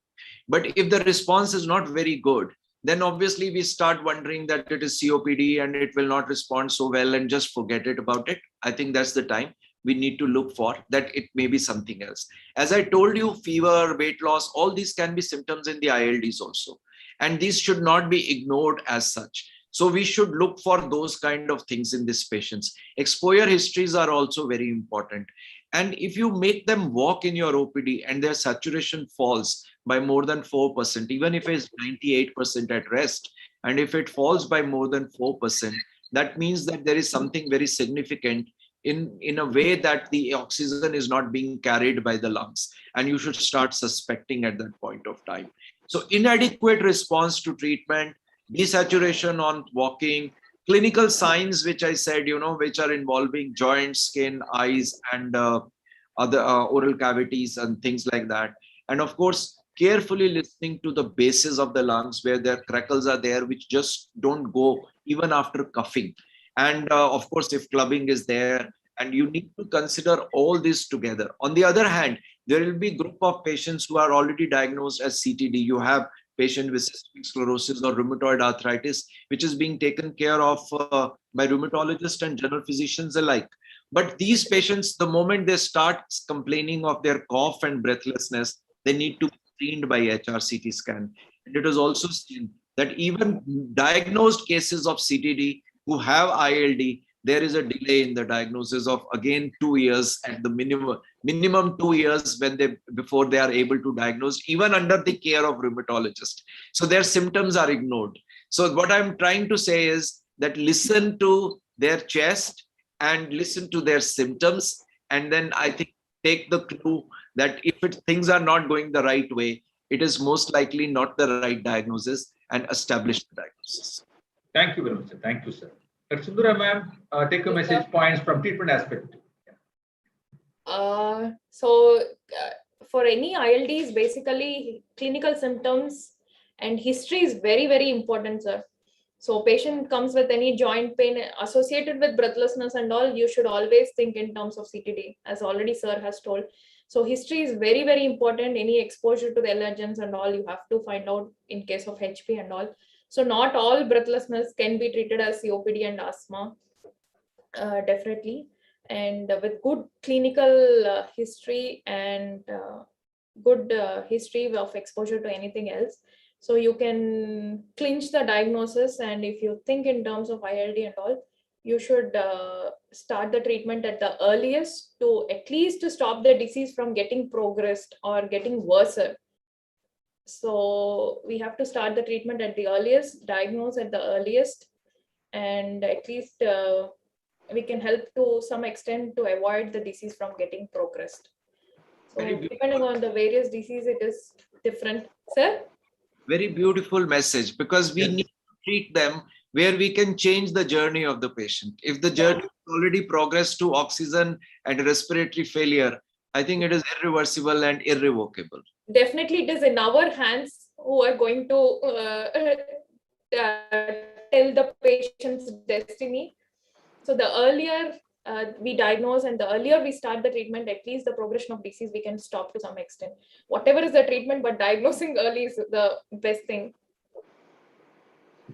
But if the response is not very good, then obviously we start wondering that it is COPD and it will not respond so well and just forget it about it. I think that's the time we need to look for that it may be something else. As I told you, fever, weight loss, all these can be symptoms in the ILDs also. And these should not be ignored as such. So we should look for those kind of things in these patients. Exposure histories are also very important. And if you make them walk in your OPD and their saturation falls by more than 4%, even if it's 98% at rest, and if it falls by more than 4%, that means that there is something very significant in a way that the oxygen is not being carried by the lungs. And you should start suspecting at that point of time. So inadequate response to treatment, desaturation on walking, clinical signs, which I said, you know, which are involving joints, skin, eyes, and other oral cavities and things like that. And of course, carefully listening to the bases of the lungs where their crackles are there, which just don't go even after coughing. And of course, if clubbing is there, and you need to consider all this together. On the other hand, there will be a group of patients who are already diagnosed as CTD. You have patient with systemic sclerosis or rheumatoid arthritis, which is being taken care of by rheumatologists and general physicians alike. But these patients, the moment they start complaining of their cough and breathlessness, they need to be screened by HRCT scan. And it is also seen that even diagnosed cases of CTD who have ILD, there is a delay in the diagnosis of again 2 years at the minimum 2 years before they are able to diagnose, even under the care of rheumatologist. So their symptoms are ignored. So what I'm trying to say is that listen to their chest and listen to their symptoms, and then I think take the clue that if things are not going the right way, it is most likely not the right diagnosis, and establish the diagnosis. Thank you very much, sir. Thank you, sir. Sindhura ma'am, take a message points from treatment aspect. For any ILDs, basically clinical symptoms and history is very, very important, sir. So patient comes with any joint pain associated with breathlessness and all, you should always think in terms of CTD, as already sir has told. So history is very, very important. Any exposure to the allergens and all, you have to find out in case of HP and all. So not all breathlessness can be treated as COPD and asthma, definitely. And with good clinical history and good history of exposure to anything else, so you can clinch the diagnosis. And if you think in terms of ILD and all, you should start the treatment at the earliest to at least to stop the disease from getting progressed or getting worse. So we have to start the treatment at the earliest, diagnose at the earliest, and at least we can help to some extent to avoid the disease from getting progressed. So Very beautiful. depending on the various disease, it is different. Sir? Very beautiful message, because we Yes. need to treat them where we can change the journey of the patient. If the journey is already progressed to oxygen and respiratory failure, I think it is irreversible and irrevocable. Definitely it is in our hands who are going to tell the patient's destiny. So the earlier we diagnose and the earlier we start the treatment, at least the progression of disease we can stop to some extent. Whatever is the treatment, but diagnosing early is the best thing.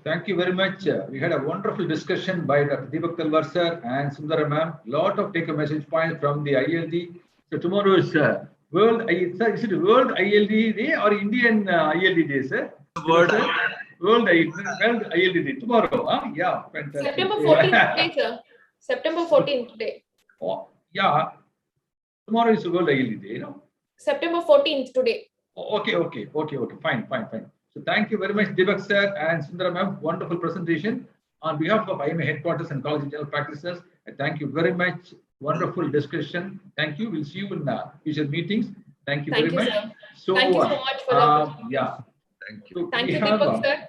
Thank you very much. We had a wonderful discussion by Dr. Deepak Talwar sir and Sindhura ma'am. Lot of take-home message points from the ILD. So tomorrow is World ILD Day or Indian ILD Day, sir? World World ILD Day tomorrow. Huh? Yeah, fantastic. September 14th today, sir. September 14th today. Oh, yeah. Tomorrow is World ILD Day, you know? September 14th today. Okay. Fine. So thank you very much, Deepak sir and Sindhura ma'am. Wonderful presentation. On behalf of IMA headquarters and College of General Practices, I thank you very much. Wonderful discussion. Thank you. We'll see you in future meetings. Thank you very much. Sir. So, Thank you so much for the opportunity. yeah. Thank you. So Thank we you, have, Deepak sir.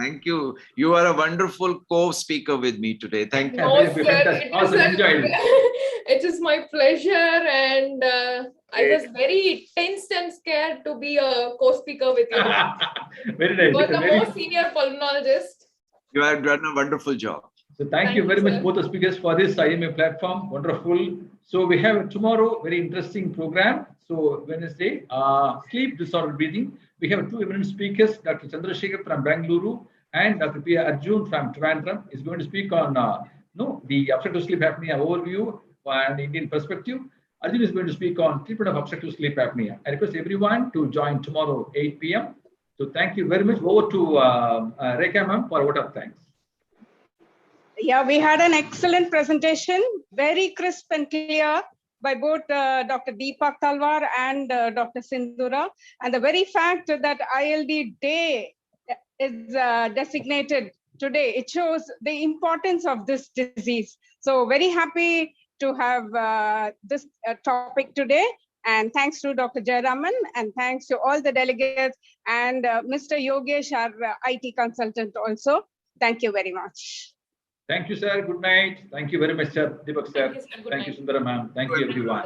Thank you. You are a wonderful co-speaker with me today. Thank you. No, very sir, fantastic. it is Awesome. Enjoyed it. it is my pleasure, and I was very tensed and scared to be a co-speaker with you. Very nice. You are the Very- most senior pulmonologist. You have done a wonderful job. So thank Thank you you, very much, sir. both the speakers, for this IMA platform. Wonderful. So we have tomorrow very interesting program. So Wednesday, sleep disorder breathing. We have two eminent speakers, Dr. Chandrasekhar from Bangalore and Dr. P. Arjun from Trivandrum is going to speak on the obstructive sleep apnea overview and Indian perspective. Arjun is going to speak on treatment of obstructive sleep apnea. I request everyone to join tomorrow 8 p.m. So thank you very much. Over to Rekha ma'am for a vote of thanks. Yeah, we had an excellent presentation, very crisp and clear by both Dr. Deepak Talwar and Dr. Sindhura. And the very fact that ILD Day is designated today, it shows the importance of this disease. So very happy to have this topic today. And thanks to Dr. Jayaraman, and thanks to all the delegates and Mr. Yogesh, our IT consultant also. Thank you very much. Thank you, sir. Good night. Thank you very much, sir. Deepak sir. Thank you, sir. Good Thank you, night. Sundara ma'am. Thank you, everyone.